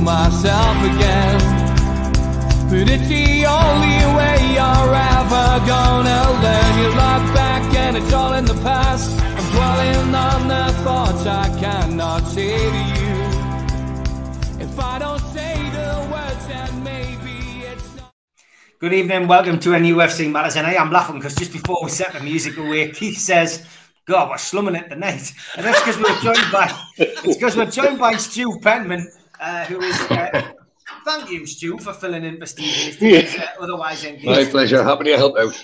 myself again. But it's the only way you're ever gonna learn. You look back and it's all in the past. I'm dwelling on the thoughts I cannot say to you. If I don't say the words, then maybe it's not. Good evening, welcome to NUFC Matters. And I am laughing because just before we set the music away, Keith says, God, we're slumming it tonight. And that's because we're joined by Stu Penman, who is... thank you, Stu, for filling in for Steve. Otherwise engaged. My pleasure. Happy to help out.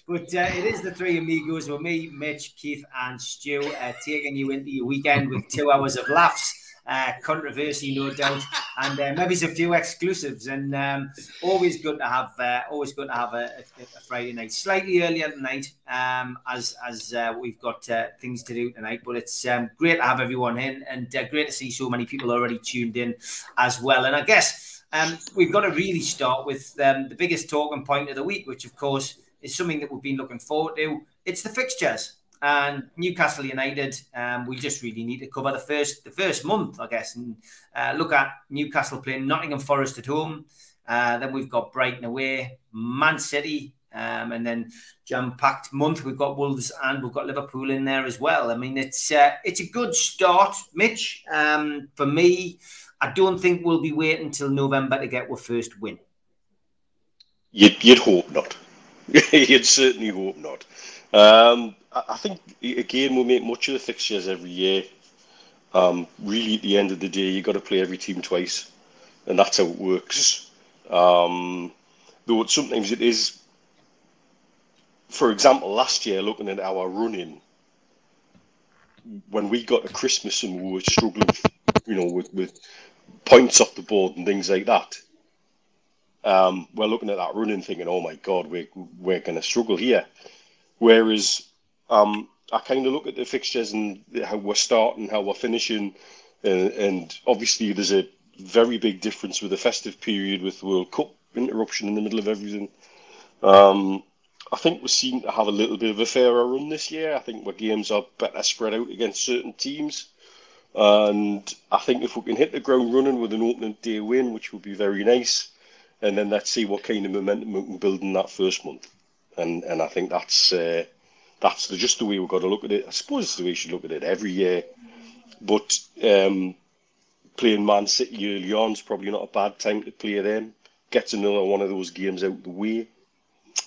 But it is the three amigos with me, Mitch, Keith and Stu, taking you into your weekend with 2 hours of laughs, controversy, no doubt, and maybe a few exclusives. And always good to have a Friday night, slightly earlier tonight, as we've got things to do tonight. But it's great to have everyone in, and great to see so many people already tuned in as well. And I guess we've got to really start with the biggest talking point of the week, which of course is something that we've been looking forward to. It's the fixtures. And Newcastle United, we just really need to cover the first month, I guess, and look at Newcastle playing Nottingham Forest at home. Then we've got Brighton away, Man City, and then jam-packed month. We've got Wolves and we've got Liverpool in there as well. I mean, it's a good start, Mitch. For me, I don't think we'll be waiting until November to get our first win. You'd hope not. You'd certainly hope not. I think, again, we'll make much of the fixtures every year. Really, at the end of the day, you've got to play every team twice, and that's how it works. Though sometimes it is, for example, last year, looking at our run-in, when we got to Christmas and we were struggling, with points off the board and things like that, we're looking at that run-in thinking, oh my God, we're going to struggle here. Whereas I kind of look at the fixtures and how we're starting, how we're finishing, and obviously there's a very big difference with the festive period with the World Cup interruption in the middle of everything. I think we seem to have a little bit of a fairer run this year. I think our games are better spread out against certain teams. And I think if we can hit the ground running with an opening day win, which would be very nice, and then let's see what kind of momentum we can build in that first month. And I think that's just the way we've got to look at it. I suppose it's the way you should look at it every year. But playing Man City early on is probably not a bad time to play them. Gets another one of those games out the way.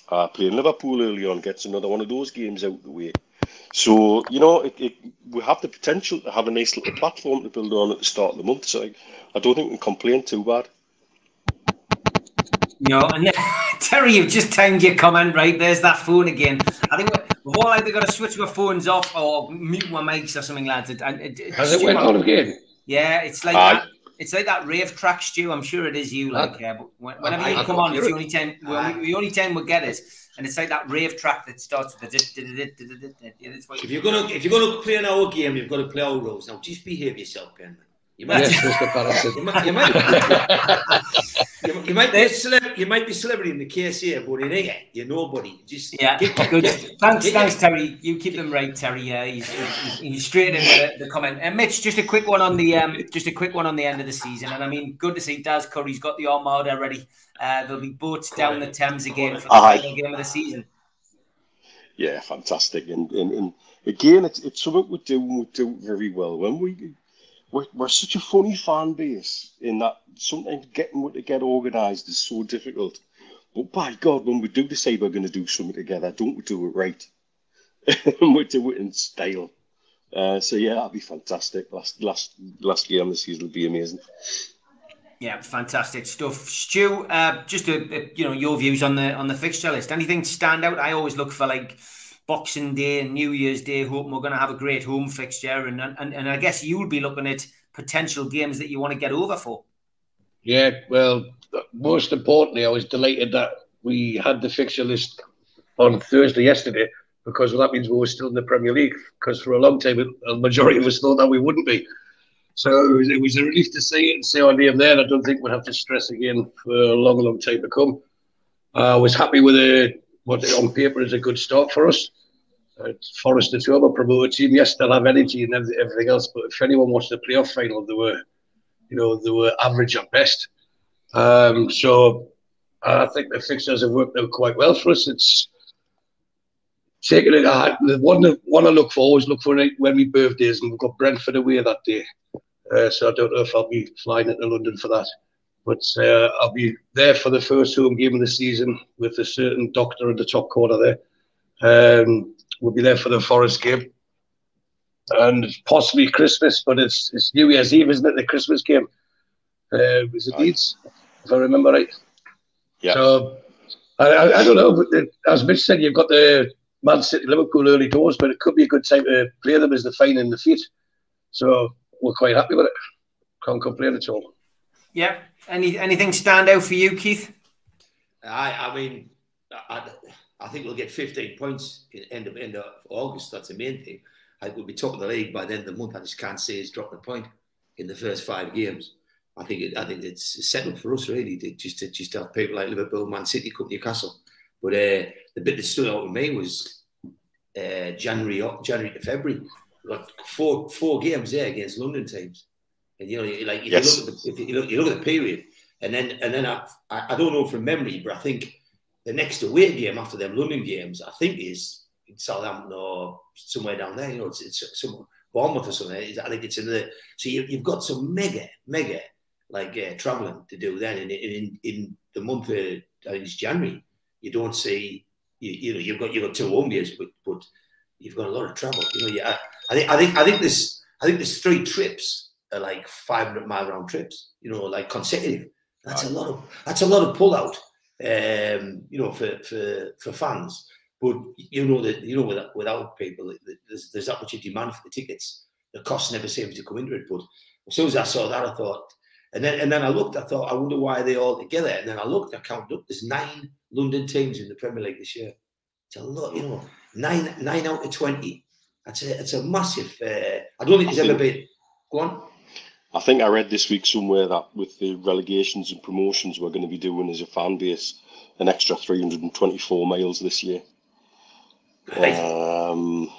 Playing Liverpool early on gets another one of those games out the way. So, we have the potential to have a nice little platform to build on at the start of the month. So I don't think we can complain too bad. And Terry, you've just timed your comment right. There's that phone again. I think we've all either got to switch our phones off or mute our mics or something, lads. Has it went on again? Yeah, it's like that. It's like that rave track, Stu. I'm sure it is you. But whenever you come on, it's the only time. The only time we'll get it, and it's like that rave track that starts with the. If you're gonna play an hour game, you've got to play our rules. Now, just behave yourself, Ken. You might, you might be celebrity in the case here, but in here, you're nobody. Just good. Thanks, Terry. You keep them right, Terry. He's straight into the comment. And Mitch, just a quick one on the end of the season. And I mean, good to see Daz Curry's got the Armada ready. There'll be boats down the Thames again for the final game of the season. Yeah, fantastic. And again, it's something we do very well. When we're such a funny fan base in that sometimes getting to get organised is so difficult. But by God, when we do decide we're going to do something together, don't we do it right? And we do it in style. So yeah, that'll be fantastic. Last game of the season will be amazing. Yeah, fantastic stuff. Stu, just your views on the fixture list. Anything stand out? I always look for like Boxing Day and New Year's Day, hoping we're going to have a great home fixture. And I guess you'll be looking at potential games that you want to get over for. Yeah, well, most importantly, I was delighted that we had the fixture list on Thursday yesterday, because that means we were still in the Premier League, because for a long time, a majority of us thought that we wouldn't be. So it was a relief to see it and see our name there. I don't think we'll have to stress again for a long, long time to come. I was happy with what on paper is a good start for us. Forest are a promoted team. Yes, they'll have energy and everything else, but if anyone wants to play off final, they were you know, they were average at best. So I think the fixtures have worked out quite well for us. It's taking it. The one I look for it when we birthdays, and we've got Brentford away that day. So I don't know if I'll be flying into London for that. But I'll be there for the first home game of the season with a certain doctor in the top corner there. We'll be there for the Forest game. And possibly Christmas, but it's New Year's Eve, isn't it? The Christmas game. Was it Leeds, if I remember right? Yeah. So I don't know. But as Mitch said, you've got the Man City Liverpool early doors, but it could be a good time to play them as they're finding the feet. So we're quite happy with it. Can't complain at all. Yeah. Anything stand out for you, Keith? I mean, I think we'll get 15 points in end of August. That's the main thing. I think we'll be top of the league by the end of the month. I just can't say it's dropped a point in the first 5 games. I think it's set up for us really to just have people like Liverpool, Man City, come to Newcastle. But the bit that stood out with me was January to February. We got four games there against London teams. And you know, like if you look at the period, and then I don't know from memory, but I think the next away game after them London games, I think is in Southampton or somewhere down there. You know, it's some Bournemouth or something. I think it's in the. So you've got some mega like travelling to do then in the month of I think it's January. You don't see you know you've got 2 home games, but you've got a lot of travel. You know, I think there's 3 trips. Are like 500-mile round trips, you know, like consecutive. That's a lot of pull out, you know, for fans. But you know without people, there's that much demand for the tickets. The cost never seems to come into it. But as soon as I saw that, I thought, and then I looked. I thought, I wonder why they're all together. And then I looked. I counted up. There's 9 London teams in the Premier League this year. It's a lot, you know. 9 out of 20. It's a massive. I don't think there's ever been. Go on. I think I read this week somewhere that with the relegations and promotions we're going to be doing as a fan base an extra 324 miles this year. In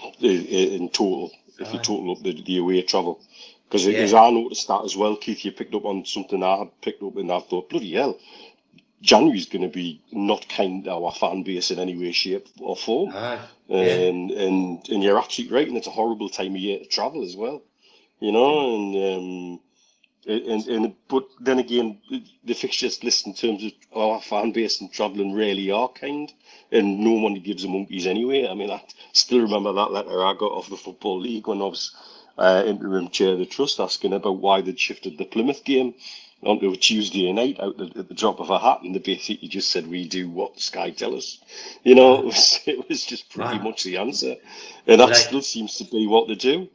total, if you total up the away travel. Because as I noticed that as well, Keith, you picked up on something I had picked up and I thought, bloody hell, January's going to be not kind to our fan base in any way, shape or form. And you're absolutely right, and it's a horrible time of year to travel as well. You know, but then again, the fixtures list in terms of our fan base and travelling really are kind, and no one gives a monkeys anyway. I mean, I still remember that letter I got off the Football League when I was interim chair of the trust, asking about why they'd shifted the Plymouth game onto a Tuesday night out at the drop of a hat, and they basically just said, we do what Sky tell us. You know, it was just pretty much the answer, and that still seems to be what they do.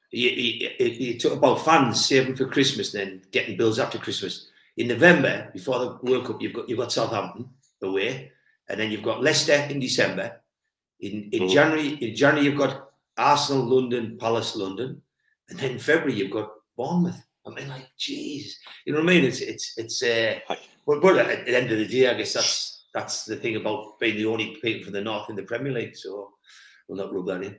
You talk about fans saving for Christmas, then getting bills after Christmas. In November, before the World Cup, you've got Southampton away, and then you've got Leicester in December. In January, you've got Arsenal, London, Palace, London, and then in February you've got Bournemouth. I mean, like, geez, you know what I mean? But at the end of the day, I guess that's the thing about being the only people from the north in the Premier League. So we'll not rub that in.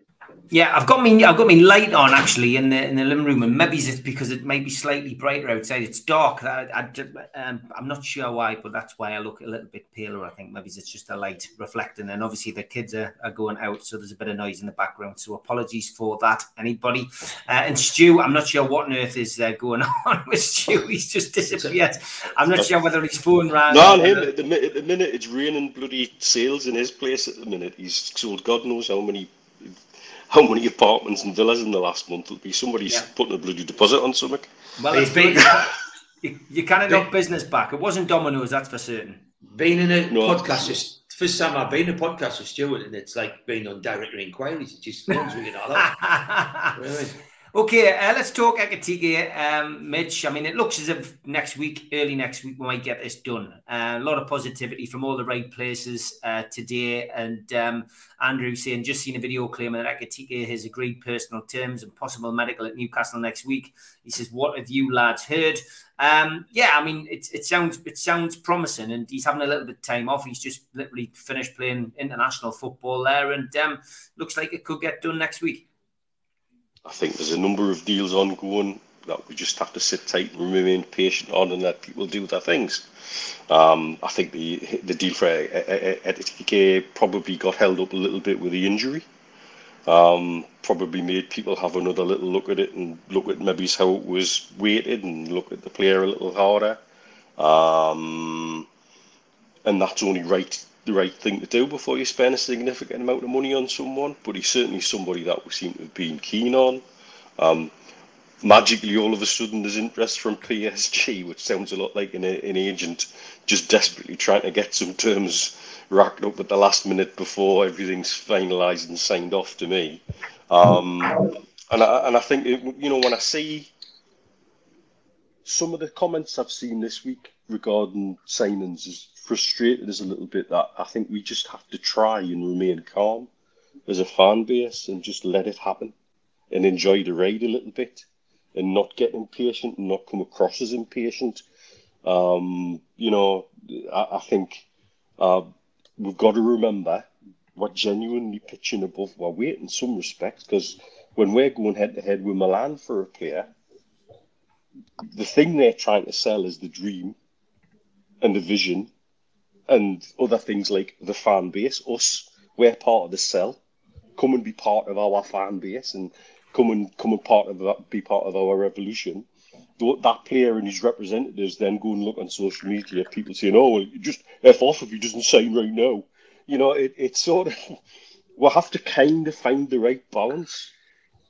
Yeah, I've got me light on actually in the living room, and maybe it's because it may be slightly brighter outside. It's dark. I'm not sure why, but that's why I look a little bit paler. I think maybe it's just a light reflecting, and obviously the kids are going out, so there's a bit of noise in the background. So apologies for that, anybody. And Stu, I'm not sure what on earth is going on with Stu. He's just disappeared. I'm not sure whether his phone ran. No, on him at the minute it's raining bloody sales in his place at the minute. He's sold God knows how many apartments and villas in the last month. It'll be somebody's putting a bloody deposit on something. Well, it's been you can't knock business back. It wasn't Domino's, that's for certain. Being in a podcast, first time I've been in a podcast with Stuart, and it's like being on directory inquiries. It just phones ringing all out. Really. Okay, let's talk Ekatike, Mitch. I mean, it looks as if early next week, we might get this done. A lot of positivity from all the right places today. And Andrew saying, just seen a video claiming that Ekatike has agreed personal terms and possible medical at Newcastle next week. He says, what have you lads heard? Yeah, I mean, it sounds promising, and he's having a little bit of time off. He's just literally finished playing international football there, and looks like it could get done next week. I think there's a number of deals ongoing that we just have to sit tight and remain patient on and let people do their things. I think the deal for Etike probably got held up a little bit with the injury. Probably made people have another little look at it and look at maybe how it was weighted and look at the player a little harder. And that's only the right thing to do before you spend a significant amount of money on someone. But he's certainly somebody that we seem to have been keen on. Magically, all of a sudden, there's interest from PSG, which sounds a lot like an agent just desperately trying to get some terms racked up at the last minute before everything's finalised and signed off to me. And I think, when I see some of the comments I've seen this week regarding signings, as frustrated as a little bit that I think we just have to try and remain calm as a fan base and just let it happen and enjoy the ride a little bit. And not get impatient and not come across as impatient. I think we've got to remember we're genuinely pitching above our weight in some respects, because when we're going head to head with Milan for a player, the thing they're trying to sell is the dream and the vision and other things like the fan base. Us, we're part of the sell. Come and be part of our fan base and come and be part of our revolution. That player and his representatives then go and look on social media, people saying, "Oh, well, you just F off if he doesn't sign right now." It's sort of, we'll have to kind of find the right balance,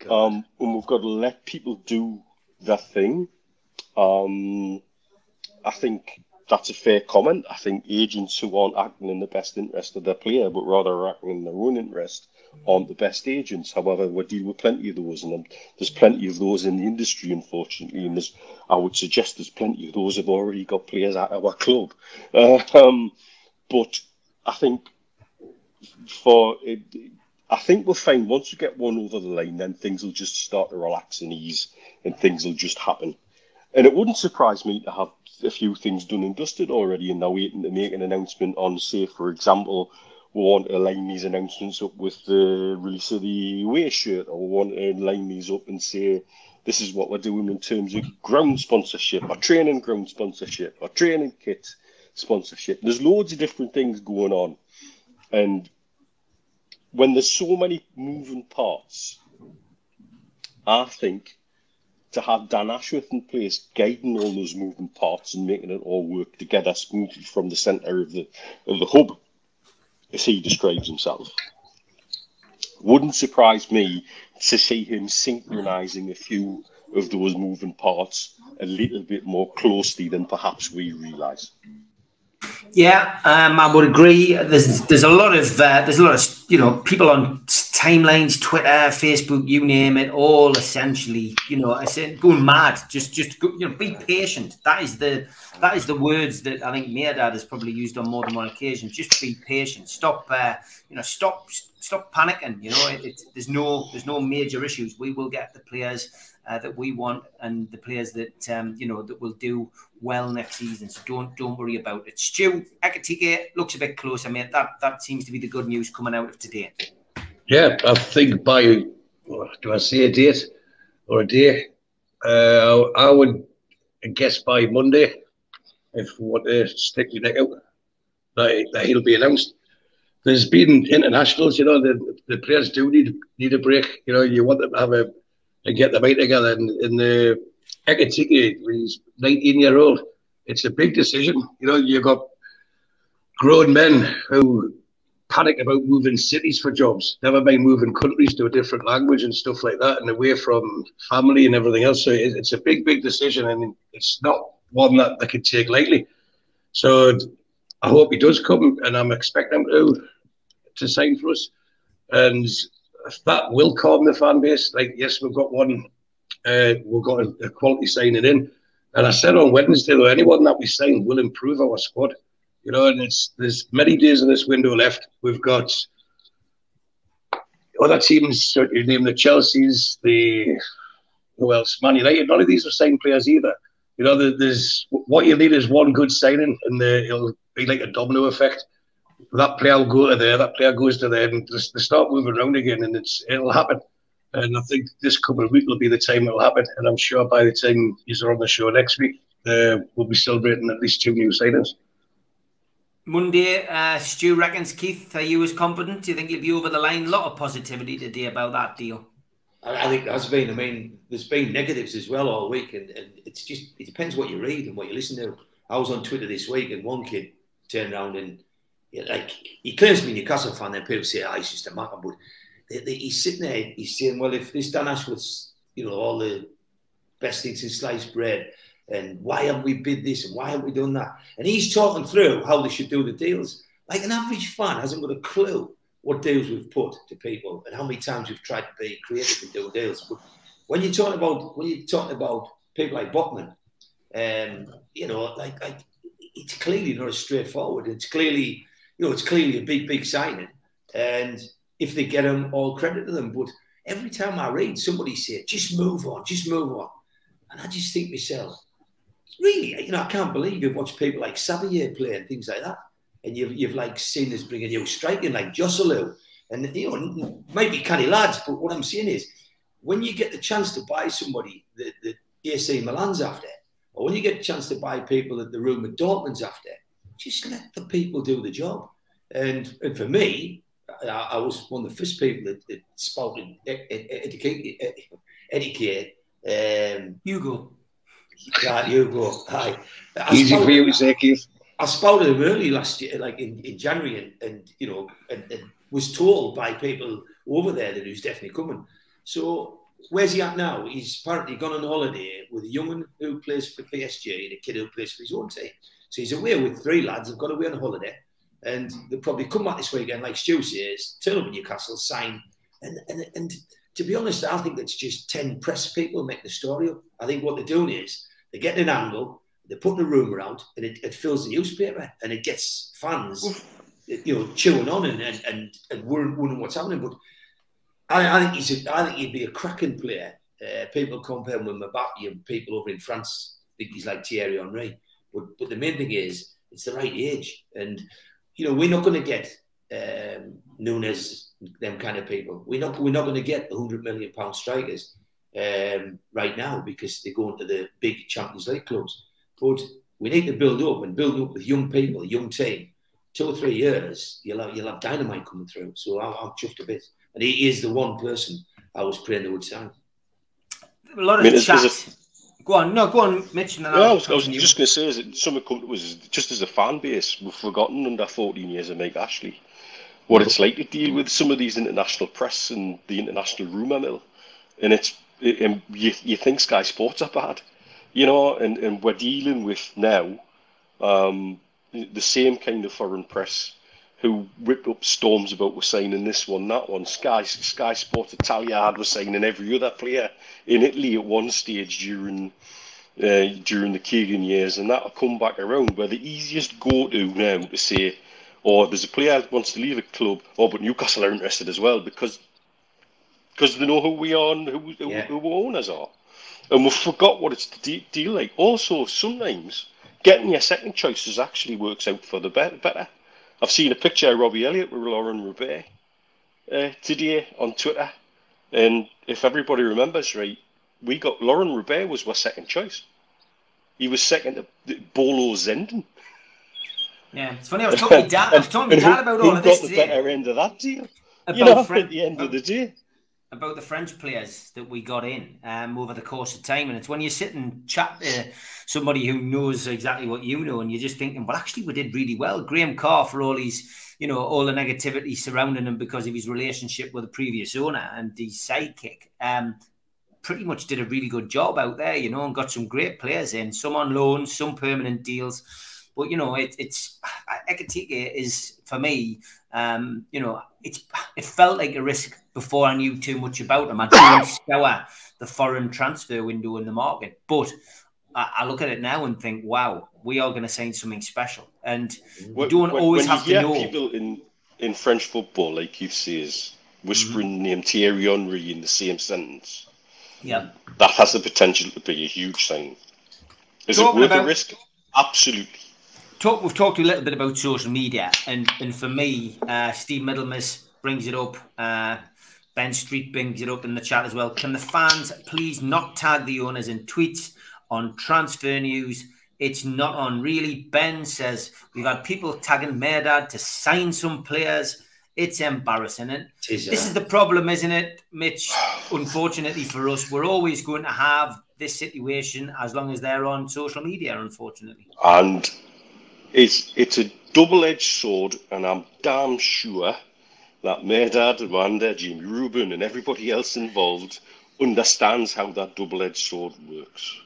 and we've got to let people do their thing. I think that's a fair comment. I think agents who aren't acting in the best interest of their player, but rather acting in their own interest, aren't the best agents. However, we deal with plenty of those, and there's plenty of those in the industry, unfortunately. And I would suggest there's plenty of those who've already got players at our club. But I think I think we'll find once we get one over the line, then things will just start to relax and ease, and things will just happen. And it wouldn't surprise me to have a few things done and dusted already, and they're waiting to make an announcement on, say, for example, we want to line these announcements up with the release of the away shirt, or we want to line these up and say, this is what we're doing in terms of ground sponsorship, or training ground sponsorship, or training kit sponsorship. There's loads of different things going on. And when there's so many moving parts, I think to have Dan Ashworth in place guiding all those moving parts and making it all work together smoothly from the centre of the hub, as he describes himself, wouldn't surprise me to see him synchronising a few of those moving parts a little bit more closely than perhaps we realise. Yeah, I would agree. There's a lot of people on timelines, Twitter, Facebook, you name it, all essentially, I said going mad. Just be patient. That is the words that I think Mehrdad has probably used on more than one occasion. Just be patient. Stop panicking. There's no major issues. We will get the players that we want and the players that that will do well next season. So don't worry about it. Stu, Ekitike looks a bit closer, mate. That seems to be the good news coming out of today. Yeah, I think by, do I say a date or a day? I would guess by Monday, if we want to stick your neck out, that he'll be announced. There's been internationals, the players do need a break. You want them to have and get the mind together. And the Ekitike, when he's 19-year-old, it's a big decision. You've got grown men who panic about moving cities for jobs, never mind moving countries to a different language and stuff like that, and away from family and everything else. So it's a big, big decision, and it's not one that they could take lightly. So I hope he does come, and I'm expecting him to sign for us. And that will calm the fan base. Like, yes, we've got one, we've got a quality signing in. And I said on Wednesday, though, anyone that we sign will improve our squad. And there's many days in this window left. We've got other teams, so you name the Chelseas, who else? Man United. None of these are signed players either. There's what you need is one good signing, and it'll be like a domino effect. That player will go to there, that player goes to there, and they start moving around again, and it'll happen. And I think this coming week will be the time it'll happen. And I'm sure by the time you're on the show next week, we'll be celebrating at least 2 new signings. Monday, Stu reckons, Keith, are you as confident? Do you think you'll be over the line? A lot of positivity today about that deal. I think there's been, there's been negatives as well all week, and it's just, it depends what you read and what you listen to. I was on Twitter this week, and one kid turned around and, like, he claims to be a Newcastle fan, and people say, he's just a macker, but he's sitting there, he's saying, well, if this Dan Ashworth's, all the best things in sliced bread, and why haven't we bid this, and why haven't we done that? And he's talking through how they should do the deals. Like, an average fan hasn't got a clue what deals we've put to people and how many times we've tried to be creative and do deals. But when you're talking about people like Botman, like it's clearly not as straightforward. It's clearly, it's clearly a big signing. And if they get them, all credit to them. But every time I read, somebody say, just move on. And I just think to myself, really, I can't believe you've watched people like Xavier play and things like that. And you've like seen us bring a new striker like Joselu, and might be canny lads, but what I'm saying is, when you get the chance to buy somebody that AC Milan's after, or when you get a chance to buy people that the room at Dortmund's after, just let the people do the job. And for me, I was one of the first people that spouted etiquette. Hugo. Hugo. Hi. Easy for you to say, Keith. I spouted him early last year, like in January, and was told by people over there that he was definitely coming. So where's he at now? He's apparently gone on holiday with a young'un who plays for PSG and a kid who plays for his own team. So he's away with 3 lads. They've got away on holiday, and they'll probably come back this weekend, like Stu says, turn up in Newcastle, sign, and to be honest, I think that's just 10 press people make the story up. I think what they're doing is they're getting an angle. They're putting a rumour out, and it fills the newspaper, and it gets fans, chewing on and wondering what's happening. But I think he'd be a cracking player. People compare him with Mbappe, and people over in France think he's like Thierry Henry. But the main thing is, it's the right age, and we're not going to get Nunes, them kind of people. We're not going to get £100 million strikers right now, because they're going to the big Champions League clubs. But we need to build up with young people, a young team. 2 or 3 years, you'll have dynamite coming through. So I'm chuffed a bit. And he is the one person I was praying they would sign. A lot of chat. Go on, Mitch. I was just going to say, is something was just as a fan base, we've forgotten under 14 years of Mike Ashley what it's like to deal with some of these international press and the international rumour mill. And you think Sky Sports are bad. And we're dealing with now the same kind of foreign press who whipped up storms about we're signing this one, that one. Sky Sports Italia was signing every other player in Italy at one stage during the Keegan years, and that'll come back around. Where the easiest go-to now to say, there's a player that wants to leave a club, but Newcastle are interested as well because they know who we are and who our owners are. And we forgot what it's to deal like. Also, sometimes getting your second choices actually works out for the better. I've seen a picture of Robbie Elliott with Lauren Roubaix today on Twitter. And if everybody remembers right, Lauren Roubaix was our second choice. He was second to Bolo Zenden. Yeah, it's funny. I was talking to my dad about all of this today. Who got the better end of that deal? At the end of the day. About the French players that we got in over the course of time. And it's when you sit and chat to somebody who knows exactly what you know, and you're just thinking, well, actually, we did really well. Graham Carr, for all his, all the negativity surrounding him because of his relationship with the previous owner and his sidekick, pretty much did a really good job out there, and got some great players in, some on loan, some permanent deals. But, Ekitike is, for me, it felt like a risk before I knew too much about him. I didn't scour the foreign transfer window in the market. But I look at it now and think, wow, we are going to sign something special. And we don't always have to know. People in French football, like you say, is whispering the name Thierry Henry in the same sentence. Yeah. That has the potential to be a huge sign. Is it worth the risk? Absolutely. We've talked a little bit about social media, and for me, Steve Middlemiss brings it up. Ben Street brings it up in the chat as well. Can the fans please not tag the owners in tweets on transfer news? It's not on, really. Ben says, we've had people tagging Merdad to sign some players. It's embarrassing. And this is the problem, isn't it, Mitch? Unfortunately for us, we're always going to have this situation as long as they're on social media, unfortunately. And it's a double-edged sword, and I'm damn sure that Merdad, Amanda, Jimmy Rubin, and everybody else involved understands how that double-edged sword works.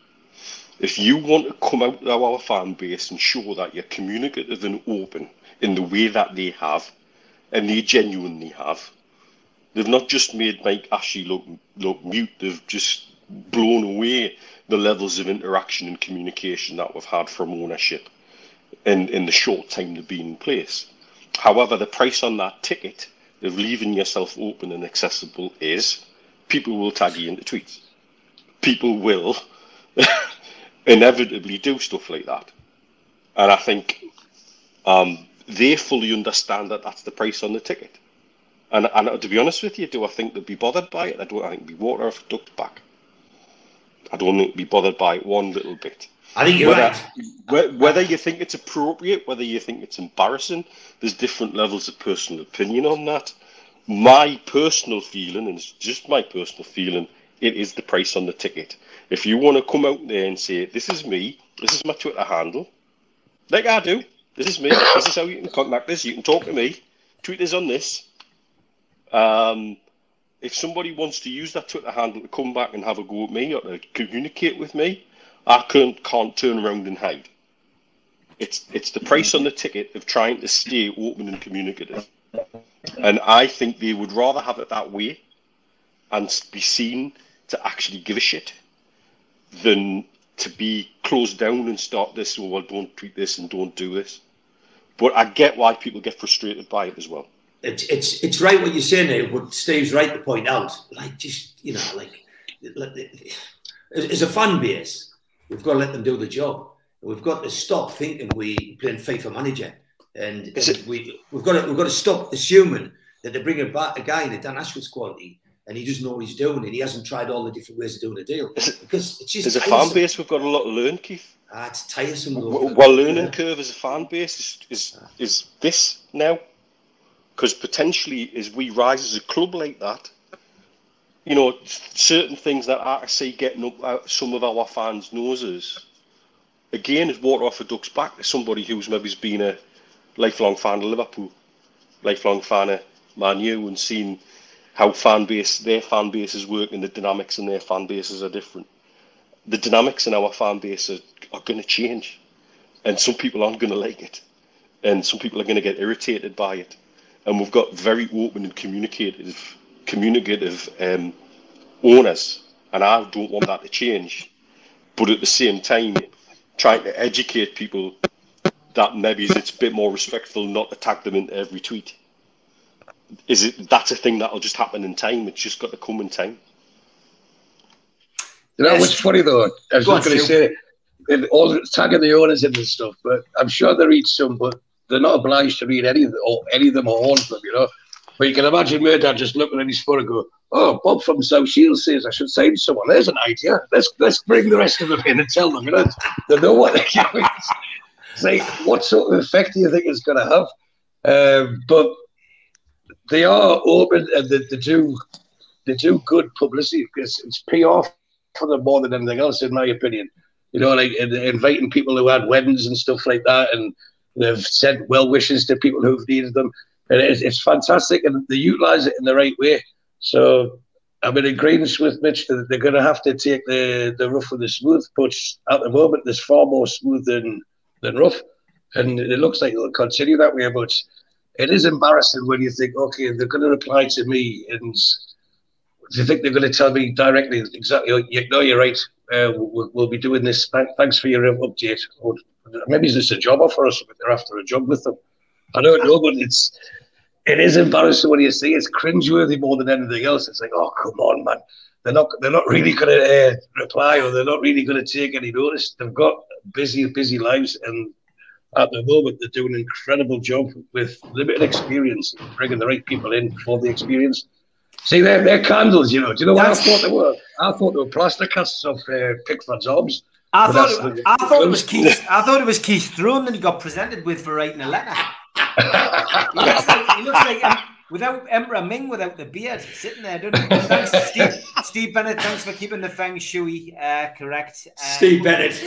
If you want to come out to our fan base and show that you're communicative and open in the way that they have, and they genuinely have, they've not just made Mike Ashley look mute, they've just blown away the levels of interaction and communication that we've had from ownership in the short time they've been in place. However, the price on that ticket of leaving yourself open and accessible is people will tag you into tweets. People will inevitably do stuff like that. And I think they fully understand that that's the price on the ticket. And to be honest with you, do I think they'd be bothered by it? I think it'd be water off a duck's back. I don't think they'd be bothered by it one little bit. I think you're right. Whether you think it's appropriate, whether you think it's embarrassing, there's different levels of personal opinion on that. My personal feeling, and it's just my personal feeling, it is the price on the ticket. If you want to come out there and say, this is me, this is my Twitter handle, like I do, this is me, this is how you can contact this, you can talk to me, tweet us on this. If somebody wants to use that Twitter handle to come back and have a go at me or to communicate with me, I can't turn around and hide. It's the price on the ticket of trying to stay open and communicative. And I think they would rather have it that way and be seen to actually give a shit than to be closed down and start this, oh, well, don't tweet this and don't do this. But I get why people get frustrated by it as well. It's right what you're saying there, but Steve's right to point out, like, just, you know, like as a fan base, we've got to let them do the job. We've got to stop thinking we playing FIFA manager, and we've got to stop assuming that they bring a guy in a Dan Ashworth's quality and he doesn't know what he's doing and he hasn't tried all the different ways of doing a deal. Because it's just as a fan base, we've got a lot to learn, Keith. It's tiresome. Well, learning curve as a fan base is this now. Because potentially, as we rise as a club like that, you know, certain things that I see getting up some of our fans' noses, again, is water off a duck's back to somebody who's maybe been a lifelong fan of Liverpool, lifelong fan of Man U, and seen how their fan bases work and the dynamics in their fan bases are different. The dynamics in our fan base are going to change, and some people aren't going to like it, and some people are going to get irritated by it. And we've got very open and communicative owners, and I don't want that to change. But at the same time, trying to educate people that maybe it's a bit more respectful not to tag them into every tweet. That's a thing that'll just happen in time. It's just got to come in time. You know what's funny though? I was just going to say, all tagging the owners in and stuff, but I'm sure they read some, but they're not obliged to read any of them or all of them, you know. But you can imagine Merdad just looking at his phone and go, "Oh, Bob from South Shields says I should sign someone. There's an idea. Let's bring the rest of them in and tell them, you know, they know what they're doing." It's like, what sort of effect do you think it's going to have? But they are open and they do good publicity because it's PR for them more than anything else, in my opinion. You know, like inviting people who had weddings and stuff like that, and they've sent well wishes to people who've needed them. And it's fantastic, and they utilise it in the right way. So I'm in agreement with Mitch that they're going to have to take the rough with the smooth. But at the moment, there's far more smooth than rough. And it looks like it'll continue that way. But it is embarrassing when you think, okay, they're going to reply to me, and you think they're going to tell me directly, exactly, no, you're right, we'll be doing this. Thanks for your update. Or maybe it's just a job offer or something. They're after a job with them. I don't know, but it is embarrassing when you see it. It's cringeworthy more than anything else. It's like, oh, come on, man. They're not really going to reply, or they're not really going to take any notice. They've got busy lives, and at the moment they're doing an incredible job with limited experience, bringing the right people in for the experience. See, they're candles, you know. Do you know what I thought they were? I thought they were plaster casts of Pickford's Hobbs. I thought it was Keith's throne that he got presented with for writing a letter. he looks like without Emperor Ming, without the beard, sitting there, doesn't he? Thanks, Steve Bennett. Thanks for keeping the feng shui correct. Steve Bennett.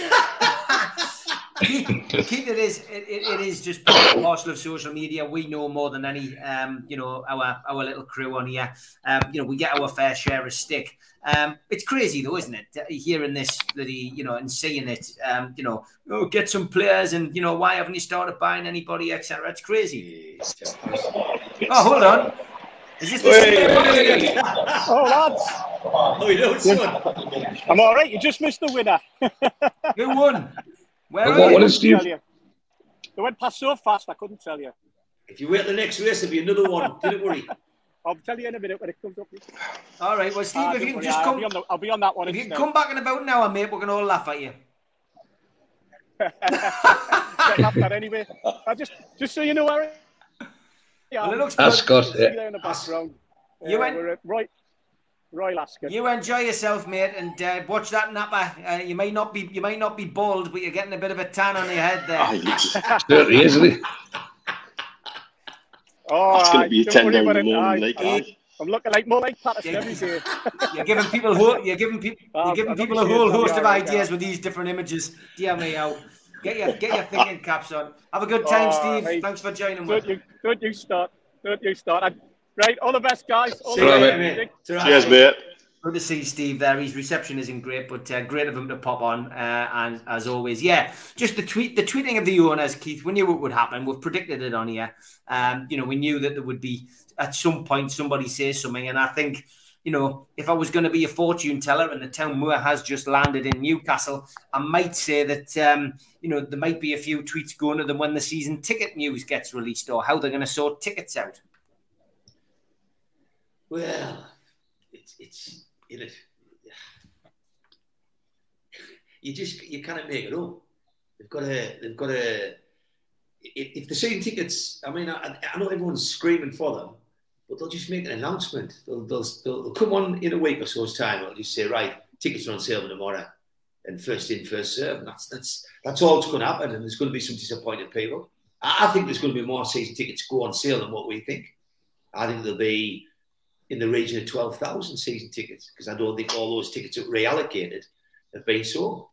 Keith, it is just part and parcel of social media. We know more than any, our little crew on here. We get our fair share of stick. It's crazy though, isn't it? Hearing this bloody, and seeing it, get some players, and why haven't you started buying anybody, etc. It's crazy. Oh, hold on. Is this the Oh, lads. Oh, you know what's on? I'm all right. You just missed the winner. Who won? What is Steve? They went past so fast, I couldn't tell you. If you wait the next race, there'll be another one. Don't worry. I'll tell you in a minute when it comes up. All right. Well, Steve, if you can just come, I'll be on that one. If you can come back in about an hour, mate, we're going to all laugh at you. Get laughed at anyway. Just so you know, Aaron. Yeah, well, it looks that's good. Scott. There in the background. We're at Royal Ascot. You enjoy yourself, mate, and watch that napper. You might not be bald, but you're getting a bit of a tan on your head there. Certainly, isn't it? Oh, it's going to be a 10 down the morning. I'm looking more like Patterson every day. You're giving people a whole host of ideas with these different images. Dear me, out. Get your thinking caps on. Have a good time, Steve. Right. Thanks for joining me. Don't you start. Right, all the best, guys. Cheers, mate. Good to see Steve there. His reception isn't great, but great of him to pop on. And as always, just the tweeting of the owners, Keith. We knew it would happen. We've predicted it on here. We knew that there would be at some point somebody say something, and I think, if I was going to be a fortune teller and the town moor has just landed in Newcastle, I might say that, there might be a few tweets going to them when the season ticket news gets released, or how they're going to sort tickets out. Well, it's you can't make it up. They've got to. If the season tickets, I mean, I know everyone's screaming for them, but they'll just make an announcement. They'll come on in a week or so's time. They'll just say, right, tickets are on sale tomorrow, and first in, first serve. And that's all that's going to happen. And there's going to be some disappointed people. I think there's going to be more season tickets go on sale than what we think. I think there'll be in the region of 12,000 season tickets, because I don't think all those tickets that were reallocated have been sold,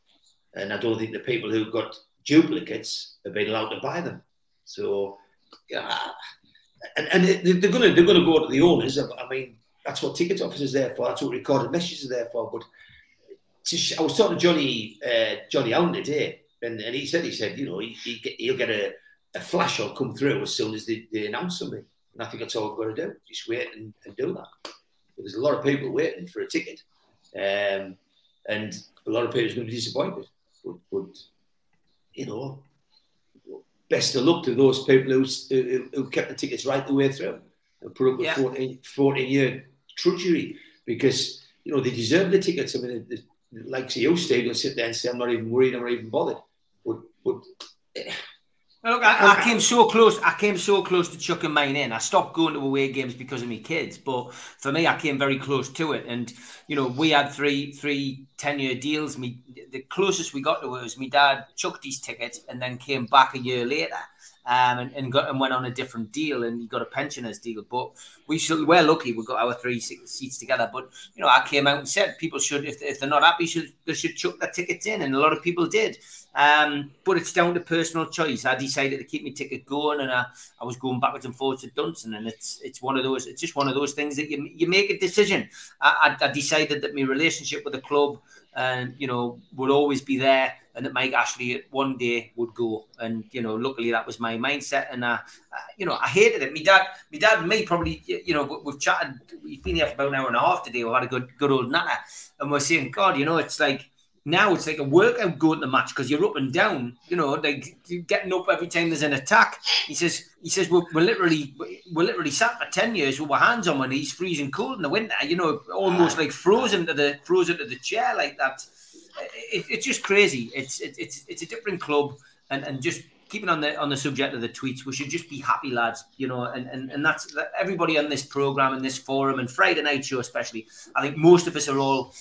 and I don't think the people who got duplicates have been allowed to buy them. So, and they're going to go to the owners. I mean, that's what ticket officers are there for. That's what recorded messages are there for. But I was talking to Johnny Allen today, and he said he'll get a flash or come through as soon as they announce something. And I think that's all we've got to do. Just wait and do that. But there's a lot of people waiting for a ticket. And a lot of people are going to be disappointed. But best of luck to those people who kept the tickets right the way through and put up with 14-year trudgery, because, they deserve the tickets. I mean, like you, Steve, will sit there and say, I'm not even worried, I'm not even bothered. But look, I came so close. I came so close to chucking mine in. I stopped going to away games because of my kids, but for me, I came very close to it. And we had three 10-year deals. The closest we got to it was my dad chucked his ticket and then came back a year later, and went on a different deal, and he got a pensioners deal. But we're lucky we got our 3 seats together. But I came out and said people should, if they're not happy, they should chuck their tickets in, and a lot of people did. But it's down to personal choice. I decided to keep my ticket going, and I was going backwards and forwards to Dunson, and it's just one of those things that you make a decision. I decided that my relationship with the club would always be there, and that Mike Ashley one day would go. And luckily that was my mindset, and I hated it. My dad and me probably, we've chatted. We've been here for about an hour and a half today. We've had a good old natter, and we're saying, God, it's like. Now it's like a workout going to the match, because you're up and down, like getting up every time there's an attack. He says we're literally sat for 10 years with our hands on our knees, freezing cold in the winter, almost like frozen to the chair like that. It's just crazy. It's a different club, and just keeping on the subject of the tweets, we should just be happy, lads. You know, and that's everybody on this program and this forum and Friday night show especially. I think most of us are all,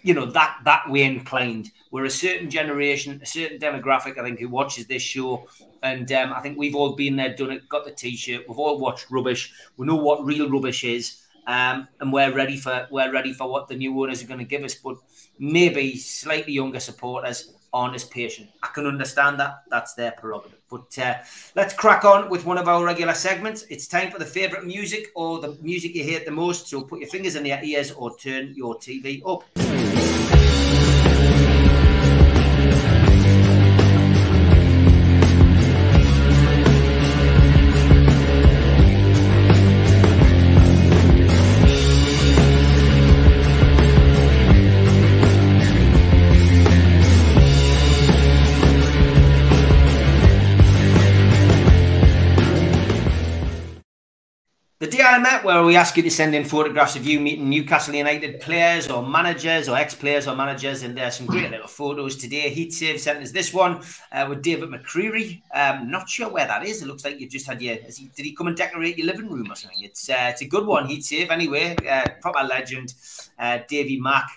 you know, that way inclined. We're a certain generation, a certain demographic, I think, who watches this show. And I think we've all been there, done it, got the T-shirt. We've all watched rubbish. We know what real rubbish is, and we're ready for what the new owners are going to give us. But maybe slightly younger supporters aren't as patient. I can understand that. That's their prerogative. But let's crack on with one of our regular segments. It's time for the favourite music or the music you hate the most. So put your fingers in your ears or turn your TV up. The day I met, where we ask you to send in photographs of you meeting Newcastle United players or managers or ex-players or managers, and there's some great little photos today. Heat Save sent us this one with David McCreary. Not sure where that is. It looks like you've just had did he come and decorate your living room or something? It's a good one, Heat Save. Anyway, proper legend, Davy Mack.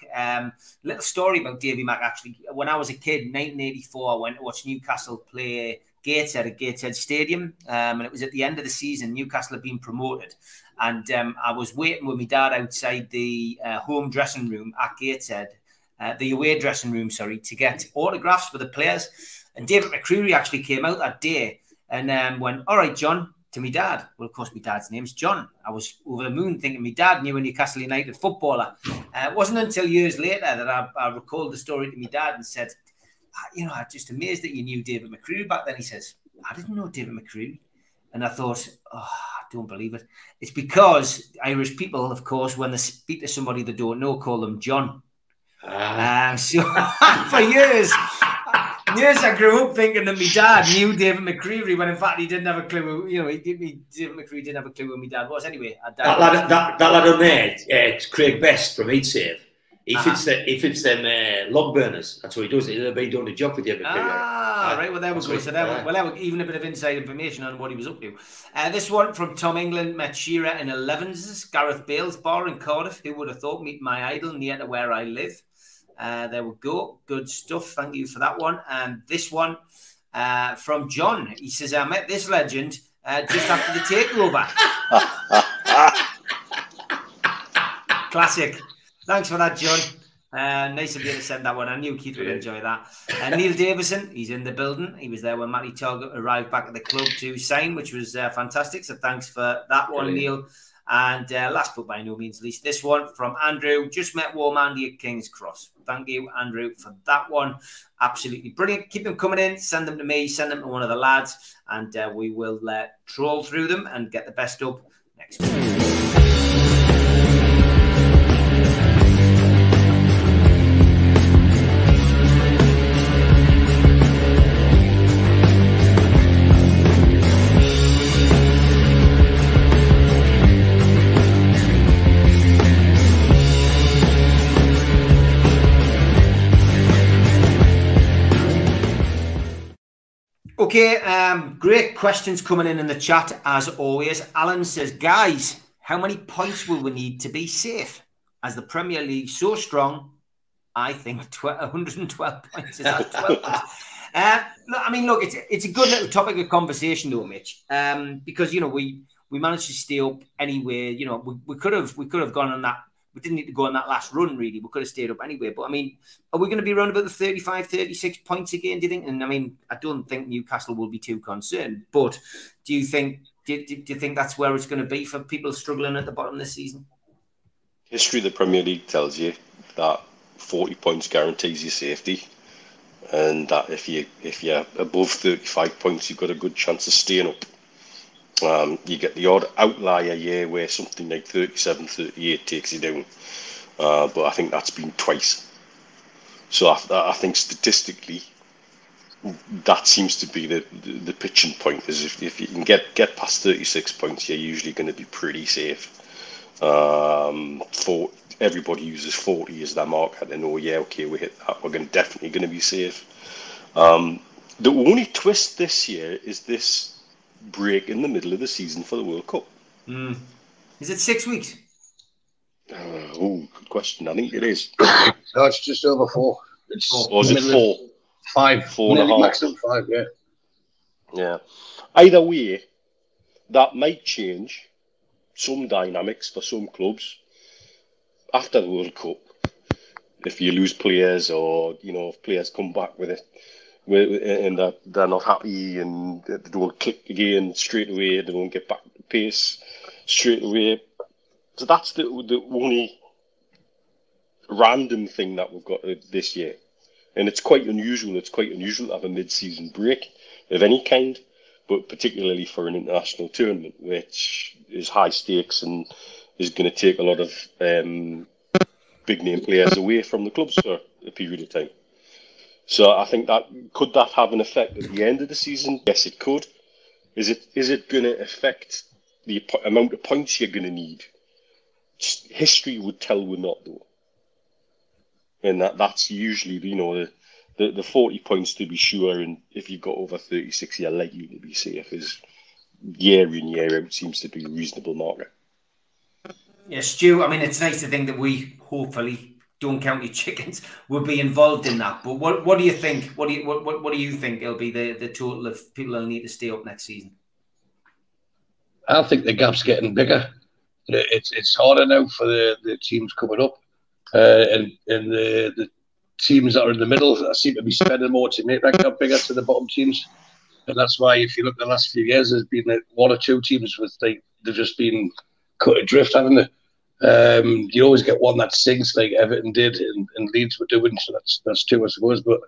Little story about Davy Mack, actually. When I was a kid, 1984, I went to watch Newcastle play Gateshead at Gateshead Stadium, and it was at the end of the season. Newcastle had been promoted, and I was waiting with my dad outside the home dressing room at Gateshead, the away dressing room, sorry, to get autographs for the players. And David McCreary actually came out that day and went, "All right, John," to my dad. Well, of course, my dad's name's John. I was over the moon thinking my dad knew a Newcastle United footballer. It wasn't until years later that I recalled the story to my dad and said, "You know, I'm just amazed that you knew David McCreary back then." He says, "I didn't know David McCreary." And I thought, oh, I don't believe it. It's because Irish people, of course, when they speak to somebody they don't know, call them John. So for years I grew up thinking that my dad knew David McCreary, when in fact he didn't have a clue who, you know, David McCreary didn't have a clue who my dad was. Anyway, that lad on there, it's Craig Best from Heat Save. He fits them log burners. That's what he does. He'll be doing a job with you. Right. Well, there we go. So there even a bit of inside information on what he was up to. This one from Tom England, met Shearer in 11s, Gareth Bale's bar in Cardiff. Who would have thought? Meet my idol near to where I live. There we go. Good stuff. Thank you for that one. And this one from John. He says, I met this legend just after the takeover. Classic. Thanks for that, John. Nice of you to send that one. I knew Keith would enjoy that. Neil Davison, he's in the building. He was there when Matty Target arrived back at the club to sign, which was fantastic. So thanks for that one, Neil. And last but by no means least, this one from Andrew. Just met Warm Andy at King's Cross. Thank you, Andrew, for that one. Absolutely brilliant. Keep them coming in. Send them to me. Send them to one of the lads. And we will troll through them and get the best up next week. Okay, great questions coming in the chat as always. Alan says, guys, how many points will we need to be safe? As the Premier League so strong, I think 112 points is that 12 points. I mean, look, it's a good little topic of conversation, though, Mitch, because you know we managed to stay up anyway. You know, we could have gone on that. We didn't need to go on that last run, really. We could have stayed up anyway. But, I mean, are we going to be around about the 35, 36 points again, do you think? And, I mean, I don't think Newcastle will be too concerned. But do you think that's where it's going to be for people struggling at the bottom this season? History of the Premier League tells you that 40 points guarantees you safety. And that if you're above 35 points, you've got a good chance of staying up. You get the odd outlier year where something like 37, 38 takes you down. But I think that's been twice. So I think statistically, that seems to be the pitching point. Is if you can get past 36 points, you're usually going to be pretty safe. Everybody uses 40 as their marker. They know, yeah, okay, we hit that. We're definitely going to be safe. The only twist this year is this break in the middle of the season for the World Cup. Is it 6 weeks? Good question. I think it is. No, it's just over 4. Or is it 4? 5. 4.5. Maximum 5, yeah. Yeah. Either way, that might change some dynamics for some clubs after the World Cup. If you lose players, or if players come back with it, and they're not happy and they don't click again straight away, they don't get back to pace straight away. So that's the only random thing that we've got this year, and it's quite unusual. It's quite unusual to have a mid-season break of any kind, but particularly for an international tournament, which is high stakes and is going to take a lot of big name players away from the clubs for a period of time. So I think could that have an effect at the end of the season? Yes, it could. Is it going to affect the amount of points you're going to need? History would tell we're not, though. And that's usually, the 40 points to be sure, and if you've got over 36, you're likely to be safe, is year in, year out seems to be a reasonable marker. Yeah, Stu, I mean, it's nice to think that we hopefully don't count your chickens will be involved in that. But what do you think? What do you think will be the total of people who need to stay up next season? I think the gap's getting bigger. It's harder now for the teams coming up, and the teams that are in the middle seem to be spending more to make that gap bigger to the bottom teams. And that's why, if you look at the last few years, there's been one or two teams with they've just been cut adrift, haven't they? You always get one that sinks, like Everton did and Leeds were doing, so that's 2, I suppose. But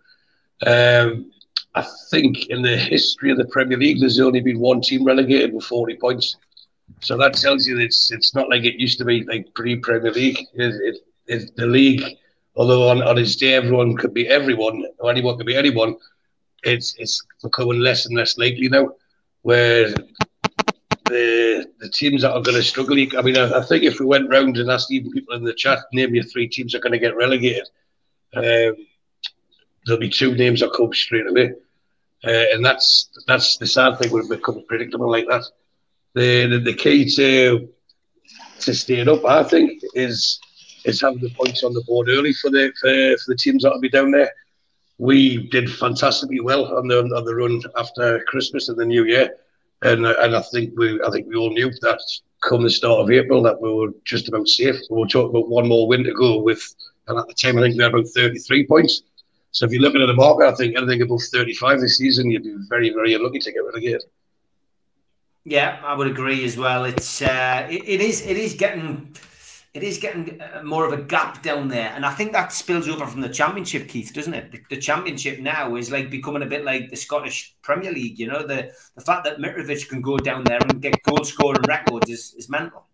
I think in the history of the Premier League, there's only been one team relegated with 40 points. So that tells you that it's not like it used to be, like pre-Premier League. It's the league, although on its day everyone could be everyone, or anyone could be anyone, it's becoming less and less likely now, where the teams that are going to struggle. I mean, I think if we went round and asked even people in the chat, name your 3 teams that are going to get relegated, there'll be 2 names that come straight away. And that's the sad thing when it becomes predictable like that. The key to staying up, I think, is having the points on the board early for the teams that will be down there. We did fantastically well on the run after Christmas and the New Year. And I think we all knew that come the start of April that we were just about safe. We were talking about one more win to go and at the time I think we had about 33 points. So if you're looking at the market, I think anything above 35 this season, you'd be very, very unlucky to get relegated. Yeah, I would agree as well. It is getting more of a gap down there, and I think that spills over from the Championship, Keith, doesn't it? The Championship now is like becoming a bit like the Scottish Premier League. The fact that Mitrovic can go down there and get goal scoring records is mental.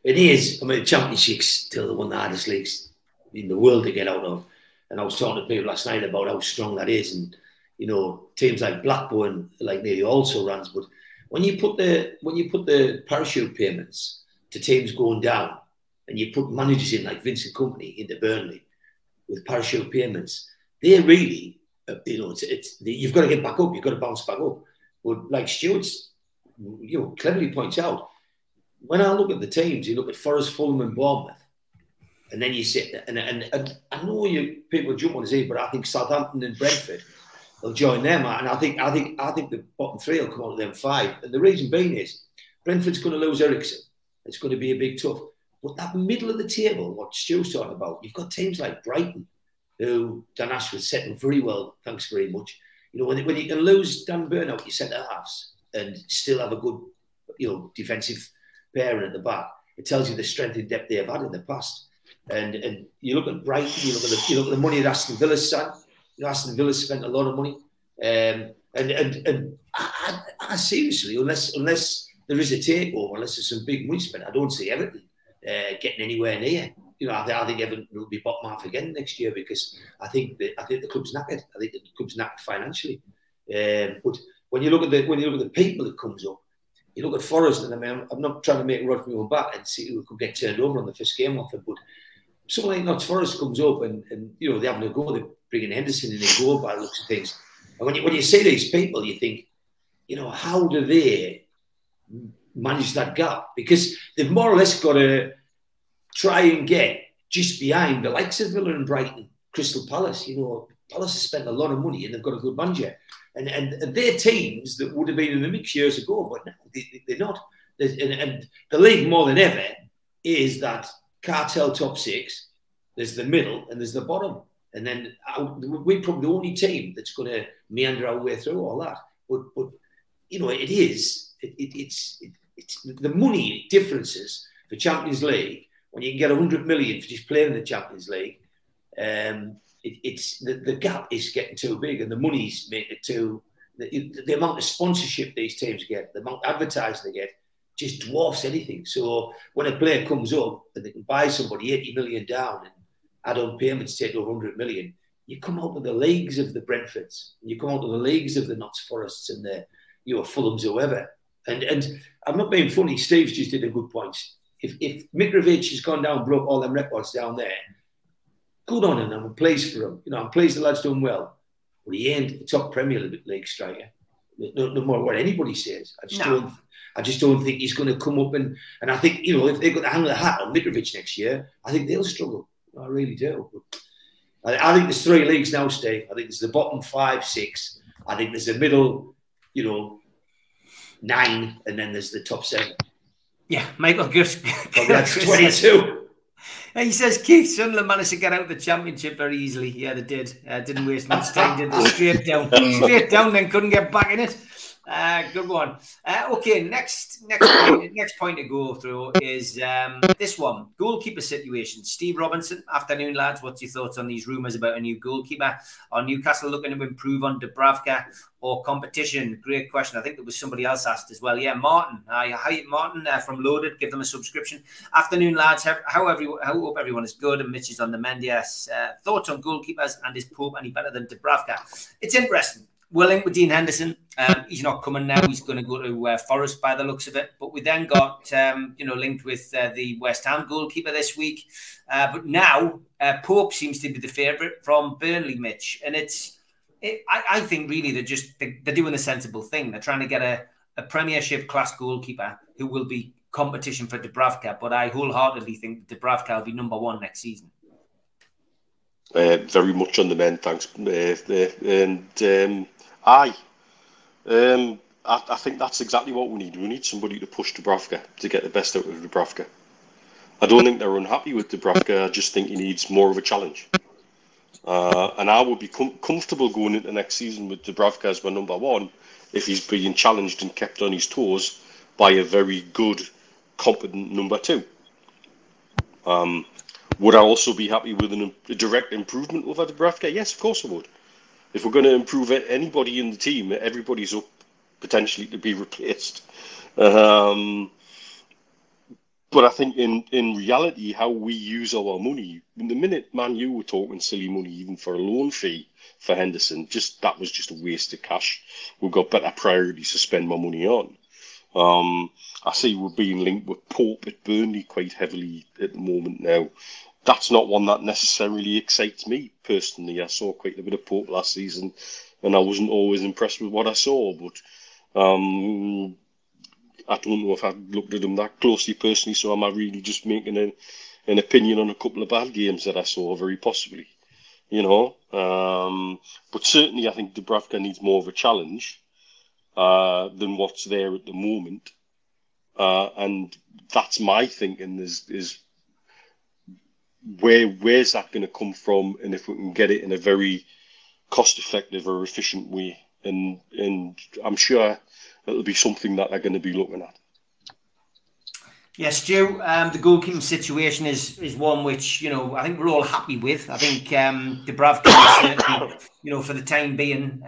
It is. I mean, the Championship's still one of the hardest leagues in the world to get out of. And I was talking to people last night about how strong that is, and teams like Blackburn like nearly also runs. But when you put the parachute payments to teams going down, and you put managers in like Vincent Kompany into Burnley with parachute payments, they really, you've got to get back up, you've got to bounce back up. But like Stuart's, cleverly points out, when I look at the teams, you look at Forest, Fulham, and Bournemouth, and then you sit there, and I know people jump on his head, but I think Southampton and Brentford will join them, and I think the bottom 3 will come out of them 5. And the reason being is Brentford's going to lose Ericsson. It's going to be a big tough. But that middle of the table, what Stu's talking about, you've got teams like Brighton, who Dan Ashford set them very well, thanks very much. When you can lose Dan Burn out your centre-halves and still have a good, defensive pairing at the back, it tells you the strength and depth they've had in the past. And you look at Brighton, you look at the money that Aston Villa's spent. Aston Villa's spent a lot of money. And I seriously, unless there is a takeover, unless there's some big money spent, I don't see Everton getting anywhere near. I think Everton will be bottom half again next year, because I think the club's knackered. I think the club's knackered financially. But when you look at the people that comes up, you look at Forest, and I mean, I'm not trying to make a run from your back and see who could get turned over on the first game off it, but someone like Notts Forest comes up and they having a go. They're bringing Henderson in a goal by the looks of things. And when you see these people, you think, how do they manage that gap? Because they've more or less got to try and get just behind the likes of Villa and Brighton, Crystal Palace. Palace has spent a lot of money and they've got a good manager. And they're teams that would have been in the mix years ago, but no, they're not. And the league, more than ever, is that cartel top six. There's the middle and there's the bottom. And then we're probably the only team that's going to meander our way through all that. But it's the money differences for Champions League. When you can get 100 million for just playing in the Champions League, the gap is getting too big, and the money's made it too. The amount of sponsorship these teams get, the amount of advertising they get, just dwarfs anything. So when a player comes up and they can buy somebody 80 million down and add on payments take over 100 million, you come out of the leagues of the Brentfords, and you come out of the leagues of the Notts Forests and the Fulhams, whoever. And I'm not being funny. Steve's just did a good point. If Mitrovic has gone down, broke all them records down there, good on him. I'm pleased for him. I'm pleased the lad's done well. But he ain't the top Premier League striker. No matter what anybody says. I just don't think he's going to come up and I think, if they've got to hang the hat on Mitrovic next year, I think they'll struggle. I really do. But I think there's 3 leagues now, Steve. I think there's the bottom 5, 6. I think there's the middle, 9, and then there's the top 7. Yeah, Michael Gus. That's 22. He says Keith Sunderland managed to get out of the Championship very easily. Yeah, they did. Didn't waste much time, did they? Straight down, then couldn't get back in it. Good one. Okay, next point to go through is this one. Goalkeeper situation. Steve Robinson, afternoon lads. What's your thoughts on these rumours about a new goalkeeper? Are Newcastle looking to improve on Dubravka or competition? Great question. I think there was somebody else asked as well. Yeah, Martin. Hi, Martin from Loaded. Give them a subscription. Afternoon lads. How hope everyone is good and Mitch is on the mend. Yes. Thoughts on goalkeepers, and is Pope any better than Dubravka? It's interesting. We're linked with Dean Henderson. He's not coming now. He's going to go to Forest by the looks of it. But we then got, linked with the West Ham goalkeeper this week. But now Pope seems to be the favourite from Burnley, Mitch. And I think really they're doing the sensible thing. They're trying to get a Premiership class goalkeeper who will be competition for Dubravka. But I wholeheartedly think Dubravka will be number 1 next season. Very much on the mend, thanks. I think that's exactly what we need. We need somebody to push Dubravka to get the best out of Dubravka. I don't think they're unhappy with Dubravka. I just think he needs more of a challenge. And I would be comfortable going into next season with Dubravka as my number 1 if he's being challenged and kept on his toes by a very good, competent number 2. Would I also be happy with a direct improvement over Dubravka? Yes, of course I would. If we're going to improve anybody in the team, everybody's up potentially to be replaced. But I think in reality, how we use our money, in the minute Man U were talking silly money, even for a loan fee for Henderson, that was just a waste of cash. We've got better priorities to spend my money on. I see we're being linked with Pope at Burnley quite heavily at the moment now. That's not one that necessarily excites me personally. I saw quite a bit of Pope last season, and I wasn't always impressed with what I saw. But I don't know if I looked at him that closely personally. So am I really just making an opinion on a couple of bad games that I saw? Very possibly, But certainly, I think Dubravka needs more of a challenge than what's there at the moment, and that's my thinking. Is where's that going to come from, and if we can get it in a very cost-effective or efficient way, and I'm sure it'll be something that they're going to be looking at. Yes, Stu, the goalkeeping situation is one which, I think we're all happy with. I think Dubravka is certainly, for the time being,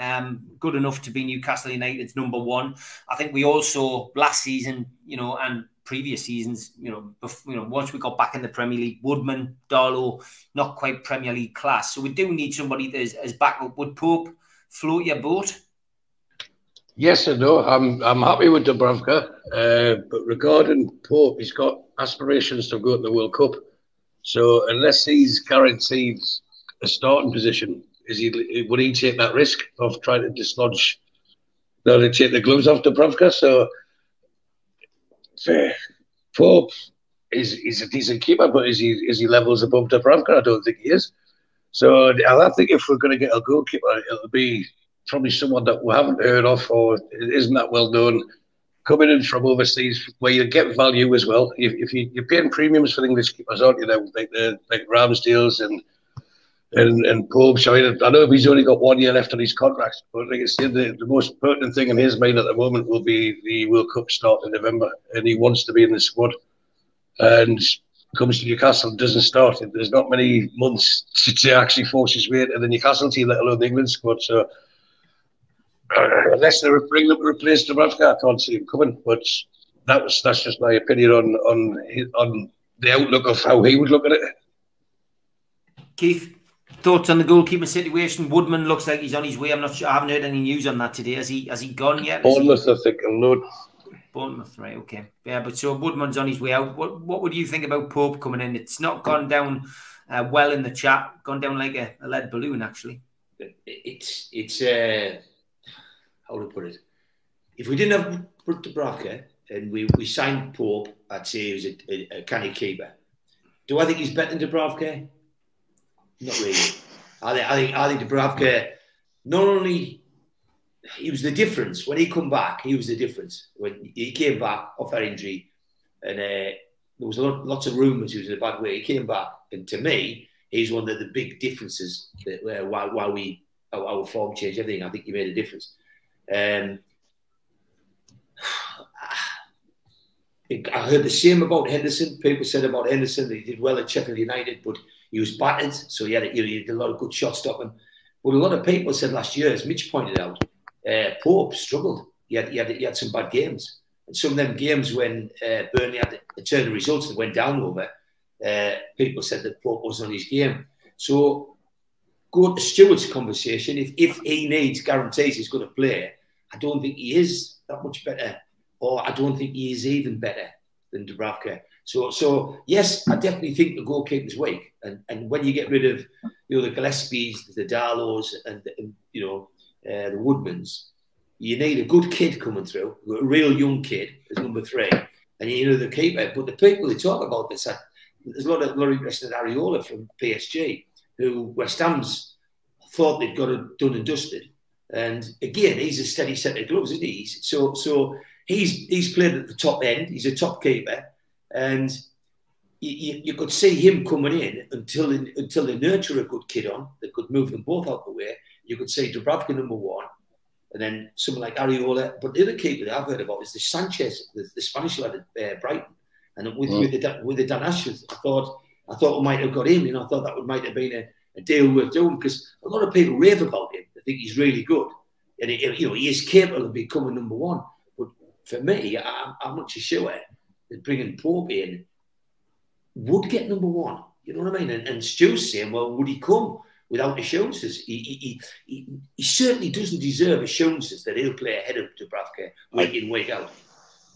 good enough to be Newcastle United's number 1. I think we also, last season, and previous seasons, once we got back in the Premier League, Woodman, Darlow, not quite Premier League class. So we do need somebody that is backup. Would Pope float your boat? Yes and no. I'm happy with Dubravka, but regarding Pope, he's got aspirations to go to the World Cup. So unless he's guaranteed a starting position would he take that risk of trying to dislodge, to take the gloves off Dubravka? So Pope is a decent keeper, but is he levels above Dubravka? I don't think he is. So I think if we're going to get a goalkeeper, it'll be probably someone that we haven't heard of or isn't that well known, coming in from overseas, where you get value as well. If you're paying premiums for English keepers, aren't you? Now, like Ramsdale's and Pope. So I know he's only got 1 year left on his contract, but like I said, the most pertinent thing in his mind at the moment will be the World Cup start in November, and he wants to be in the squad. And comes to Newcastle, doesn't start. There's not many months to actually force his way into the Newcastle team, let alone the England squad. So unless they bring them to replace Dubravka, I can't see him coming. But that's just my opinion on the outlook of how he would look at it. Keith, thoughts on the goalkeeper situation? Woodman looks like he's on his way. I'm not sure. I haven't heard any news on that today. Has he gone yet? Bournemouth, I think, and Lord. Bournemouth, right? Okay, yeah. But so Woodman's on his way out. What would you think about Pope coming in? It's not gone down well in the chat. Gone down like a lead balloon, actually. It's how to put it? If we didn't have Dubravka and we signed Pope, I'd say he was a canny keeper. Do I think he's better than Dubravka? Not really. I think Dubravka, not only he was the difference when he come back. He was the difference when he came back off that injury, and there was lots of rumours he was in a bad way. He came back, and to me, he's one of the big differences that why our form changed everything. I think he made a difference. I heard the same about Henderson. People said about Henderson that he did well at Sheffield United, but he was battered, so he had a lot of good shot stopping. But a lot of people said last year, as Mitch pointed out, Pope struggled. He had some bad games, and some of them games when Burnley had to turn the results that went down over, people said that Pope wasn't on his game. So go to Stewart's conversation. If he needs guarantees he's going to play, I don't think he is that much better, or I don't think he is even better than Dubravka. So yes, I definitely think the goalkeeper's weak, and when you get rid of the Gillespies, the Darlows, and the Woodmans, you need a good kid coming through, a real young kid as number 3, and you know the keeper. But the people who talk about this, there's a lot of interest in Areola from PSG, who West Ham's thought they'd got it done and dusted. And again, he's a steady set of gloves, isn't he? So he's played at the top end. He's a top keeper, and you could see him coming in until they nurture a good kid on that could move them both out the way. You could say Dubravka number 1, and then someone like Areola. But the other keeper that I've heard about is the Sanchez, the Spanish lad at Brighton. And with the Dan Ashworth, I thought we might have got him. I thought that might have been a deal worth doing, because a lot of people rave about him. They think he's really good, and he is capable of becoming number 1. But for me, I'm not too sure that bringing Pope in would get number 1. You know what I mean? And Stu's saying, well, would he come without assurances? He certainly doesn't deserve assurances that he'll play ahead of Dubravka week in, week out.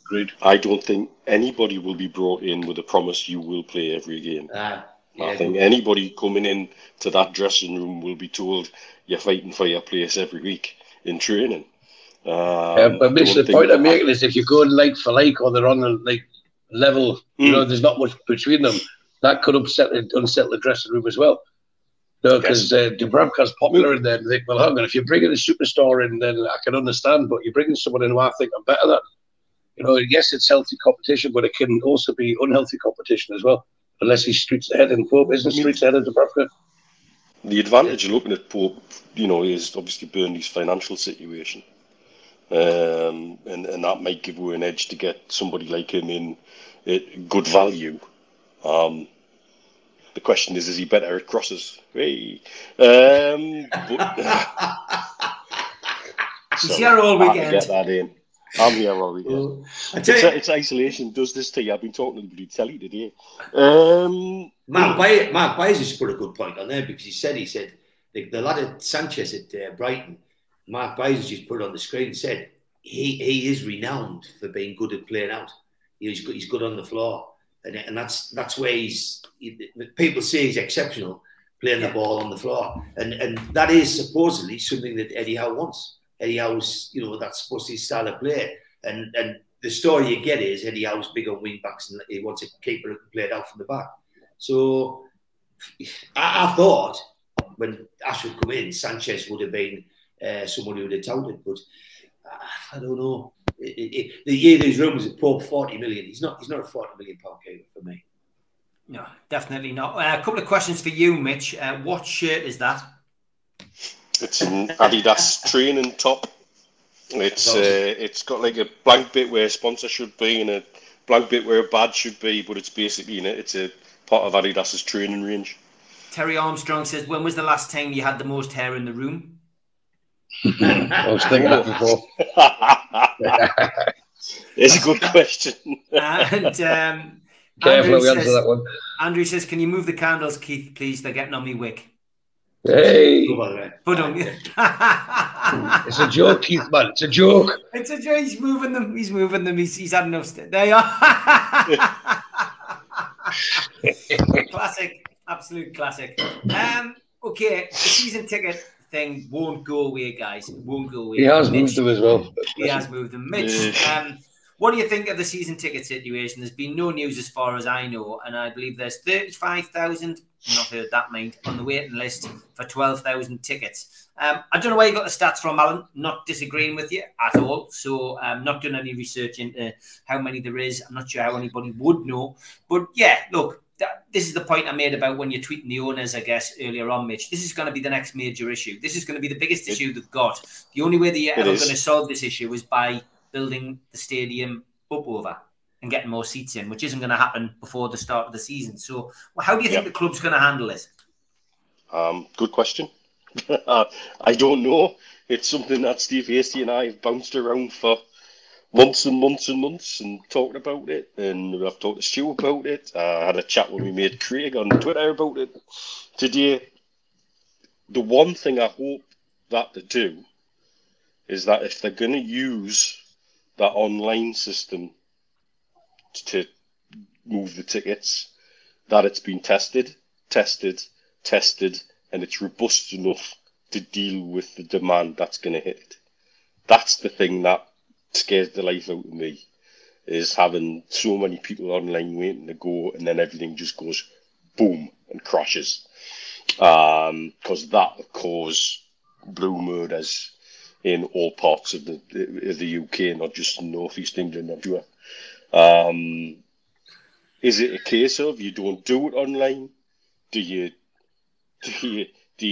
Agreed. I don't think anybody will be brought in with a promise you will play every game. I think anybody coming in to that dressing room will be told you're fighting for your place every week in training. But the point I'm making is, if you're going like for like, or they're on the level, there's not much between them, that could unsettle the dressing room as well. No, because Dubravka's popular in there, and they think, well, hang on, if you're bringing a superstar in, then I can understand, but you're bringing someone in who I think I'm better than. Yes, it's healthy competition, but it can also be unhealthy competition as well, unless he's streets ahead, and Pope isn't streets ahead of Dubravka. The advantage of looking at Pope, is obviously Burnley's financial situation. And that might give you an edge to get somebody like him in at good value. The question is he better at crosses? Hey. He's here all weekend. Get that in. I'm here all weekend. It's isolation does this to you. I've been talking to the telly today. Mark Byers just put a good point on there, because he said the lad at Sanchez at Brighton, Mark Byers just put it on the screen and said he is renowned for being good at playing out. He's good on the floor, and that's where people say he's exceptional, playing the ball on the floor. And that is supposedly something that Eddie Howe wants. Eddie Howe's, you know, that's supposed to be his style of play. And the story you get is Eddie Howe's big on wing backs and he wants a keeper who can play it out from the back. So I thought when Ash would come in, Sanchez would have been someone who would have touted, but I don't know. The year these rumors of Pope 40 million, he's not a £40 million keeper for me. No, definitely not. A couple of questions for you, Mitch. What shirt is that? It's an Adidas training top. It's got like a blank bit where a sponsor should be and a blank bit where a badge should be, but it's basically it's a part of Adidas's training range. Terry Armstrong says, when was the last time you had the most hair in the room? I was thinking that before. It's a good question. And careful, we answer that one. Andrew says, can you move the candles, Keith, please? They're getting on me wick. Hey. But it's a joke, Keith, man. It's a joke. It's a joke. He's moving them. He's had enough. There you are. Classic. Absolute classic. Okay, the season ticket thing won't go away, guys. It won't go away. He has moved them as well. He has moved them. Mitch, what do you think of the season ticket situation? There's been no news as far as I know, and I believe there's 35,000, not heard that made, on the waiting list for 12,000 tickets. I don't know where you got the stats from, Alan. Not disagreeing with you at all. So I'm not doing any research into how many there is. I'm not sure how anybody would know. But yeah, look, this is the point I made about when you're tweeting the owners, I guess, earlier on, Mitch. This is going to be the next major issue. This is going to be the biggest issue they've got. The only way that you're ever going to solve this issue is by building the stadium up over and getting more seats in, which isn't going to happen before the start of the season. So how do you think the club's going to handle this? Good question. I don't know. It's something that Steve Hasty and I have bounced around for months and months and months and talked about it. And I've talked to Stu about it. I had a chat with my mate Craig on Twitter about it today. The one thing I hope that they do is that if they're going to use that online system to move the tickets, that it's been tested, and it's robust enough to deal with the demand that's going to hit it. That's the thing that scares the life out of me, is having so many people online waiting to go, and then everything just goes boom and crashes. Because that will cause blue murders in all parts of the UK, not just in North East England, I'm sure. Is it a case of you don't do it online? Do you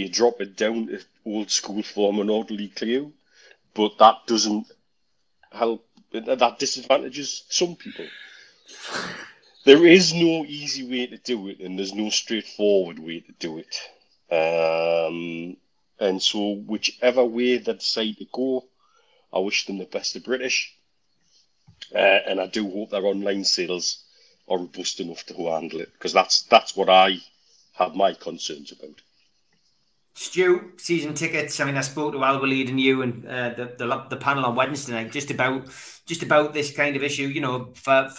drop it down to old school form and orderly clue? But that doesn't help. That disadvantages some people. There is no easy way to do it, and there's no straightforward way to do it. And so whichever way they decide to go, I wish them the best of British. And I do hope their online sales are robust enough to handle it, because that's what I have my concerns about. Stu, season tickets. I mean, I spoke to Al Walid and you and the panel on Wednesday night just about this kind of issue. You know, for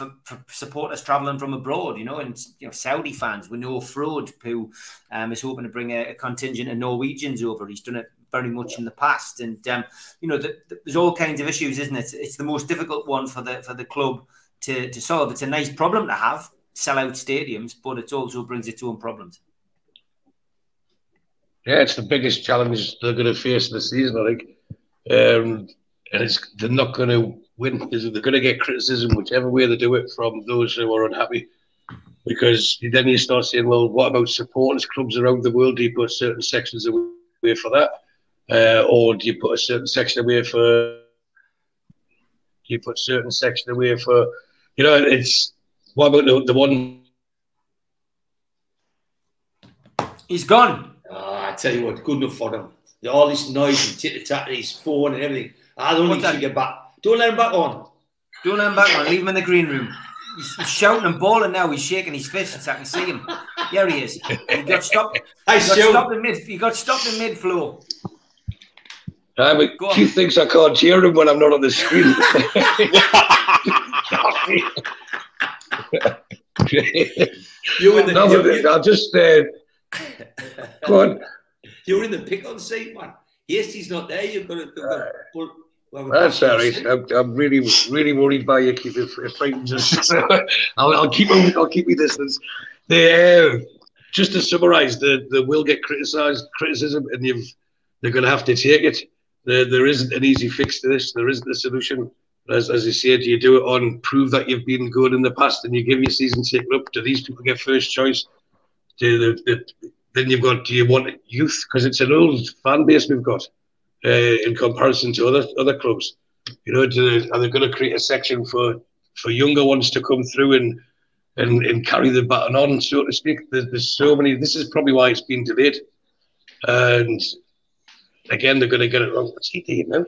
supporters travelling from abroad. You know, and Saudi fans. We know Frode, who is hoping to bring a contingent of Norwegians over. He's done it very much in the past, and there's all kinds of issues, isn't it? It's the most difficult one for the club to solve. It's a nice problem to have, sell out stadiums, but it also brings its own problems. Yeah, it's the biggest challenge they're going to face in the season, I think. And they're not going to win. They're going to get criticism whichever way they do it from those who are unhappy. Because then you start saying, well, what about supporters clubs around the world? Do you put certain sections away for that? Or do you put a certain section away for... it's... What about the one... He's gone. I tell you what, good enough for them. All this noise and tit-tat, his phone and everything. I don't think he should get back. Don't let him back on. Don't let him back on. Leave him in the green room. He's shouting and bawling now. He's shaking his fists. I can see him. There he is. He got stopped. He got stopped in mid-flow. Keith thinks I can't hear him when I'm not on the screen. I'll just... Go on. You're in the pick-on seat, man. Yes, he's not there. You've got to pull. That's sorry. I'm really worried by you. Keep it frightens us. So I'll keep my distance. Just to summarise, they will get criticism, and they're going to have to take it. There isn't an easy fix to this. There isn't a solution. As you said, you do it on prove that you've been good in the past, and you give your season ticket up. Do these people get first choice? Then you've got, do you want youth? Because it's an old fan base we've got. In comparison to other clubs, you know, are they going to create a section for younger ones to come through and carry the baton on, so to speak? There's so many. This is probably why it's been delayed. And again, they're going to get it wrong. What's he doing now?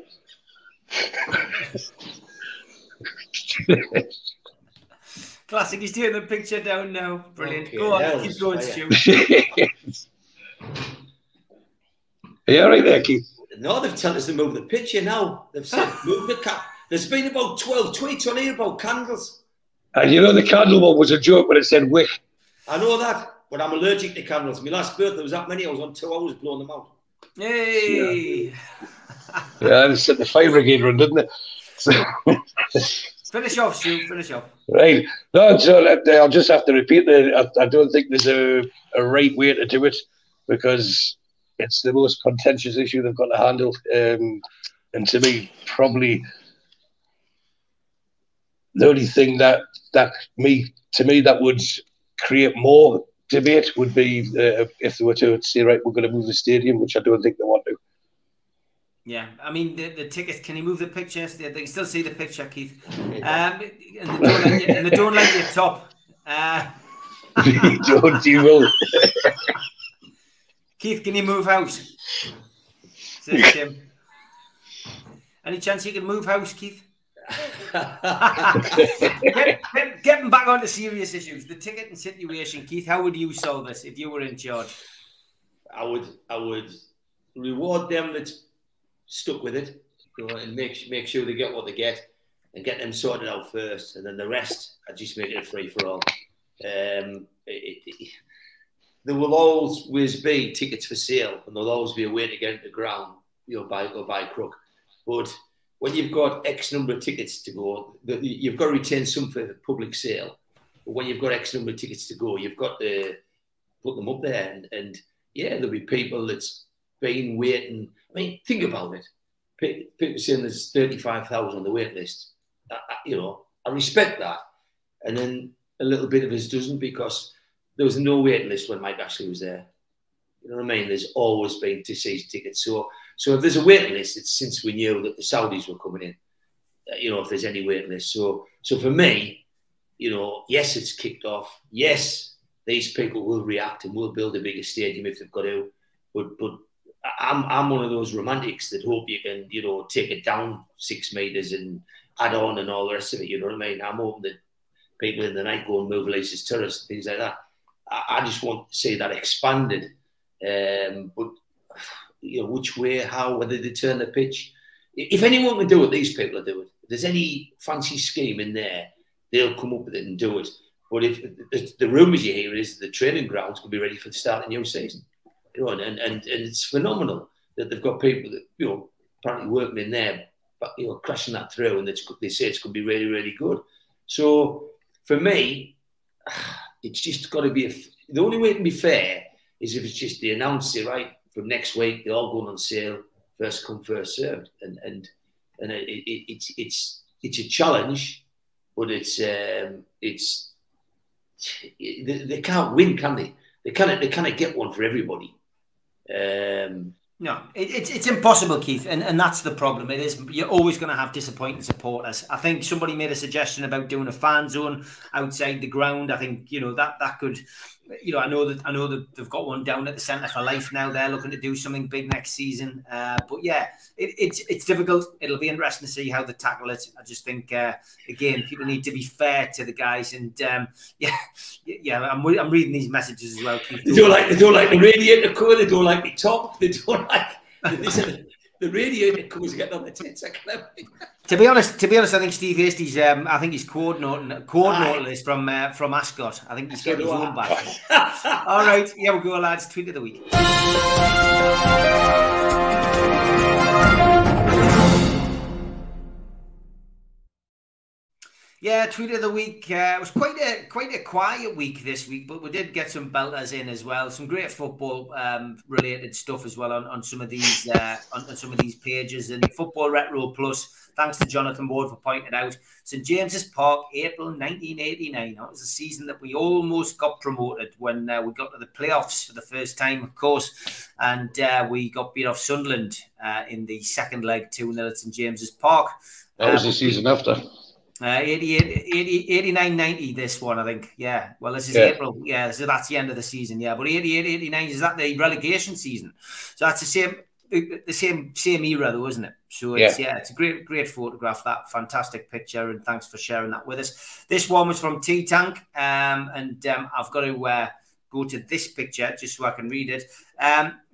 Classic. He's doing the picture down now. Brilliant. Okay, go on, keep going, Stu. Are you all right there, Keith? No, they've told us to move the picture now. They've said move the cap. There's been about 12 tweets on here about candles. And you know the candle one was a joke, but it said wick. I know that, but I'm allergic to candles. My last birthday was that many. I was on 2 hours blowing them out. Yay! Yeah, they set the fire brigade run, didn't it? So finish off, Stu. Finish off. Right. No, so I'll just have to repeat that. I don't think there's a right way to do it, because it's the most contentious issue they've got to handle. And to me, probably the only thing that would create more debate would be if they were to say, right, we're going to move the stadium, which I don't think they want to. Yeah, I mean, the tickets, can you move the picture? They can still see the picture, Keith. And they don't like your top. You will. Keith, can you move house? Says Tim. Any chance you can move house, Keith? Getting back on to serious issues. The ticketing situation, Keith, how would you solve this if you were in charge? I would reward them that's stuck with it, you know, and make sure they get what they get and get them sorted out first, and then the rest, I just make it a free for all. There will always be tickets for sale, and there'll always be a way to get into the ground, you know, by crook. But when you've got X number of tickets to go, you've got to retain some for public sale. But when you've got X number of tickets to go, you've got to put them up there. And yeah, there'll be people that's been waiting. I mean, think about it. People saying there's 35,000 on the wait list. You know, I respect that. And then a little bit of us doesn't, because there was no waiting list when Mike Ashley was there. You know what I mean? There's always been to season tickets. So if there's a waiting list, it's since we knew that the Saudis were coming in. You know, if there's any waiting list. So for me, you know, yes, it's kicked off. Yes, these people will react and will build a bigger stadium if they've got to. But I'm one of those romantics that hope you can, you know, take it down 6 meters and add on and all the rest of it. You know what I mean? I'm hoping that people in the night go and move Elise's terrace and things like that. I just want to see that expanded. But, you know, which way, how, whether they turn the pitch. If anyone can do it, these people are doing it. If there's any fancy scheme in there, they'll come up with it and do it. But if the rumours you hear is the training grounds will be ready for the start of the new season. You know, and it's phenomenal that they've got people that, you know, apparently working in there, but, you know, crashing that through, and they say it's going to be really, really good. So for me, it's just got to be the only way it can be fair is if it's just they announce it, right, from next week, they're all going on sale, first come, first served, and it's a challenge, but they can't win, can they? They cannot get one for everybody. No, it's impossible, Keith, and that's the problem. It is, you're always going to have disappointing supporters. I think somebody made a suggestion about doing a fan zone outside the ground. I think, you know, that could, you know, I know that they've got one down at the Centre for Life now. They're looking to do something big next season. But yeah, it's difficult. It'll be interesting to see how they tackle it. I just think again, people need to be fair to the guys, and I'm reading these messages as well, Keith. They don't like the radiator colour. They don't like the top. They don't like. the radiator covers getting on the tits. To be honest, I think Steve Hastie's. I think he's coordinating this from Ascot. I think he's getting his own back. All right, here we go, lads. Tweet of the week. Yeah, tweet of the week. It was quite a quiet week this week, but we did get some belters in as well. Some great football related stuff as well on some of these on some of these pages. And Football Retro Plus, thanks to Jonathan Ward for pointing it out. St James's Park, April 1989. That was the season that we almost got promoted when we got to the playoffs for the first time, of course, and we got beat off Sunderland in the second leg 2-0 at St James's Park. That was the season after. 89-90 this one, I think. Yeah, well, this is April. Yeah, so that's the end of the season. Yeah, but 88-89, is that the relegation season? So that's the same era though, isn't it? So it's it's a great photograph, that fantastic picture, and thanks for sharing that with us. This one was from T-Tank, and I've got to go to this picture just so I can read it.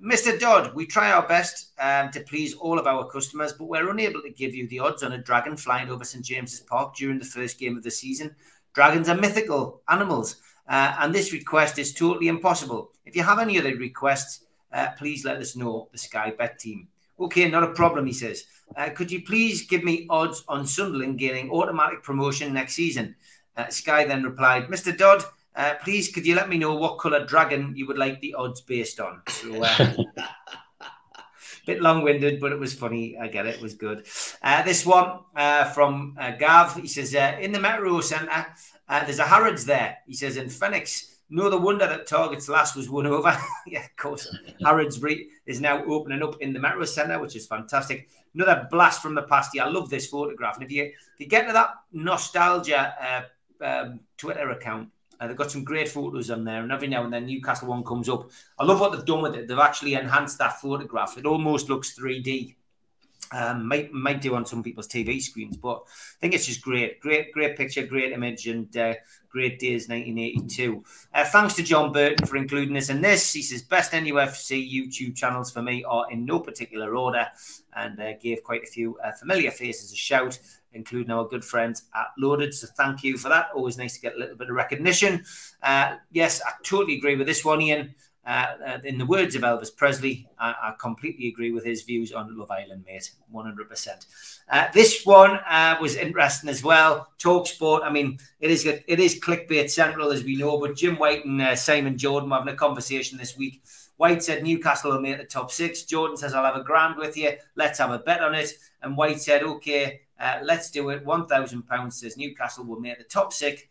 Mr. Dodd, we try our best to please all of our customers, but we're unable to give you the odds on a dragon flying over St James's Park during the first game of the season. Dragons are mythical animals, and this request is totally impossible. If you have any other requests, please let us know, the Sky Bet team. Okay, not a problem, he says. Could you please give me odds on Sunderland gaining automatic promotion next season? Sky then replied, Mr. Dodd, please, could you let me know what colour dragon you would like the odds based on? So, bit long-winded, but it was funny. I get it. It was good. This one from Gav. He says, in the Metro Centre, there's a Harrods there. He says, in Phoenix. No the wonder that Target's last was won over. Yeah, of course. Harrods is now opening up in the Metro Centre, which is fantastic. Another blast from the past. Yeah, I love this photograph. And if you get to that nostalgia Twitter account, they've got some great photos on there, and every now and then Newcastle one comes up. I love what they've done with it. They've actually enhanced that photograph. It almost looks 3D. Might do on some people's TV screens, but I think it's just great picture, great image, and great days 1982. Thanks to John Burton for including us in this. He says, best NUFC YouTube channels for me are in no particular order, and gave quite a few familiar faces a shout, including our good friends at Loaded. So thank you for that. Always nice to get a little bit of recognition. Yes, I totally agree with this one, Ian. In the words of Elvis Presley, I completely agree with his views on Love Island, mate, 100%. This one was interesting as well. TalkSport, I mean, it is clickbait central, as we know, but Jim White and Simon Jordan were having a conversation this week. White said Newcastle will make the top 6. Jordan says, I'll have £1,000 with you. Let's have a bet on it. And White said, okay, let's do it. £1,000 says Newcastle will make the top 6.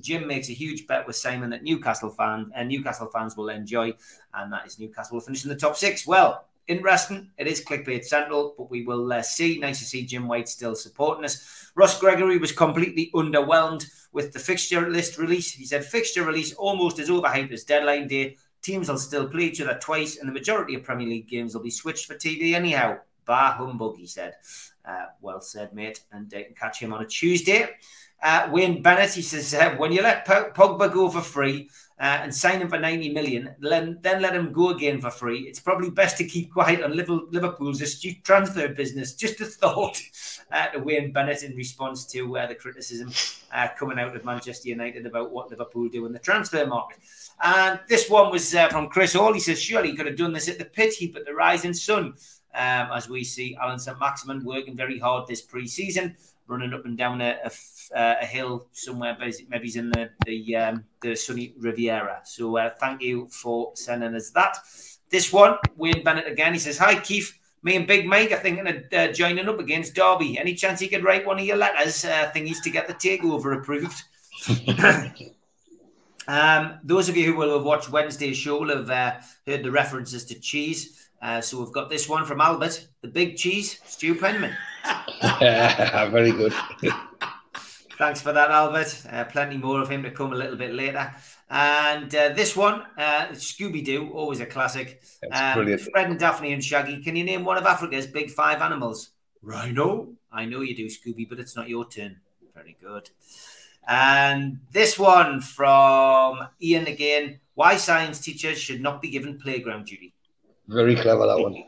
Jim makes a huge bet with Simon that Newcastle fans will enjoy, and that is Newcastle will finish in the top 6. Well, interesting. It is clickbait central, but we will see. Nice to see Jim White still supporting us. Ross Gregory was completely underwhelmed with the fixture list release. He said fixture release almost as overhyped as deadline day. Teams will still play each other twice, and the majority of Premier League games will be switched for TV anyhow. Bah humbug, he said. Well said, mate. And you can catch him on a Tuesday. Wayne Bennett, he says, when you let Pogba go for free and sign him for 90 million, then let him go again for free. It's probably best to keep quiet on Liverpool's astute transfer business. Just a thought to Wayne Bennett in response to the criticism coming out of Manchester United about what Liverpool do in the transfer market. And this one was from Chris Hall. He says, surely he could have done this at the pit heap at the rising sun. As we see Alan St. Maximin working very hard this pre-season, running up and down a hill somewhere, maybe he's in the sunny Riviera. So thank you for sending us that. This one, Wayne Bennett again, he says, hi Keith, me and Big Mike are thinking of joining up against Derby. Any chance he could write one of your letters, thingies to get the takeover approved? Those of you who will have watched Wednesday's show will have heard the references to cheese. So we've got this one from Albert, the big cheese, Stu Penman. Very good. Thanks for that, Albert. Plenty more of him to come a little bit later. And this one, Scooby-Doo, always a classic. Brilliant. Fred and Daphne and Shaggy, can you name one of Africa's big 5 animals? Rhino. I know you do, Scooby, but it's not your turn. Very good. And this one from Ian again. Why science teachers should not be given playground duty. Very clever, that one.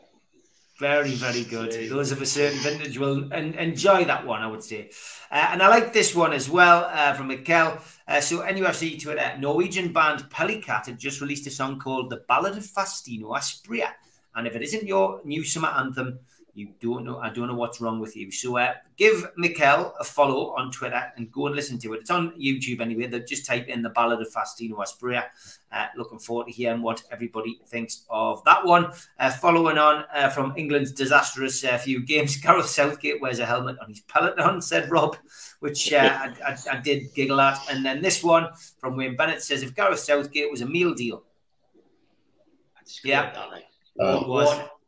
Very, very good. Those of a certain vintage will enjoy that one, I would say. And I like this one as well from Mikel. So NUFC Twitter, Norwegian band Pellicat had just released a song called The Ballad of Faustino Aspria. And if it isn't your new summer anthem, you don't know. I don't know what's wrong with you. So give Mikel a follow on Twitter and go and listen to it. It's on YouTube anyway. They'll just type in The Ballad of Faustino Aspria. Looking forward to hearing what everybody thinks of that one. Following on from England's disastrous few games, Gareth Southgate wears a helmet on his peloton, said Rob, which I did giggle at. And then this one from Wayne Bennett says, if Gareth Southgate was a meal deal. Yeah.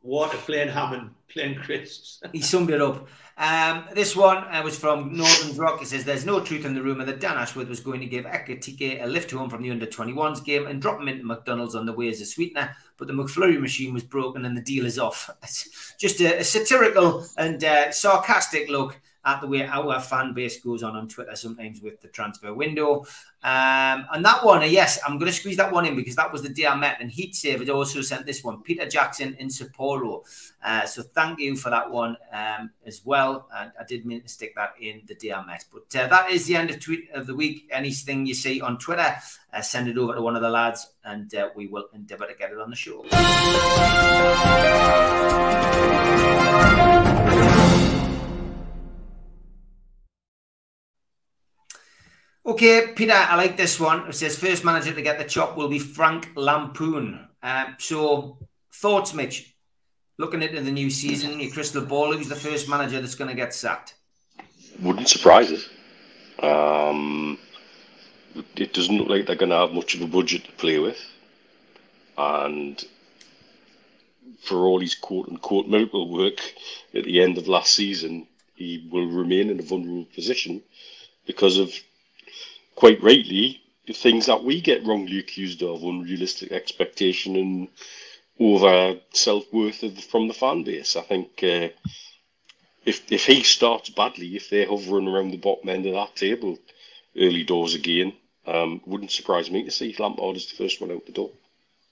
Water, plain ham and plain crisps. He summed it up. This one was from Northern Rock. It says, there's no truth in the rumour that Dan Ashworth was going to give Ekatike a lift home from the under-21s game and drop him into McDonald's on the way as a sweetener, but the McFlurry machine was broken and the deal is off. It's just a satirical and sarcastic look at the way our fan base goes on Twitter sometimes with the transfer window. And that one, yes, I'm going to squeeze that one in because that was the day I met. And Heat Save had also sent this one, Peter Jackson in Sapporo. So thank you for that one as well. I did mean to stick that in the day I met. But that is the end of Tweet of the Week. Anything you see on Twitter, send it over to one of the lads and we will endeavour to get it on the show. Okay, Peter, I like this one. It says, first manager to get the chop will be Frank Lampoon. So, thoughts, Mitch? Looking into the new season, your crystal ball, who's the first manager that's going to get sacked? Wouldn't surprise us. It doesn't look like they're going to have much of a budget to play with. And for all his quote-unquote miracle work at the end of last season, he will remain in a vulnerable position because of, quite rightly, the things that we get wrongly accused of, unrealistic expectation and over self-worth from the fan base. I think if he starts badly, if they're hovering around the bottom end of that table early doors again, wouldn't surprise me to see Lampard as the first one out the door.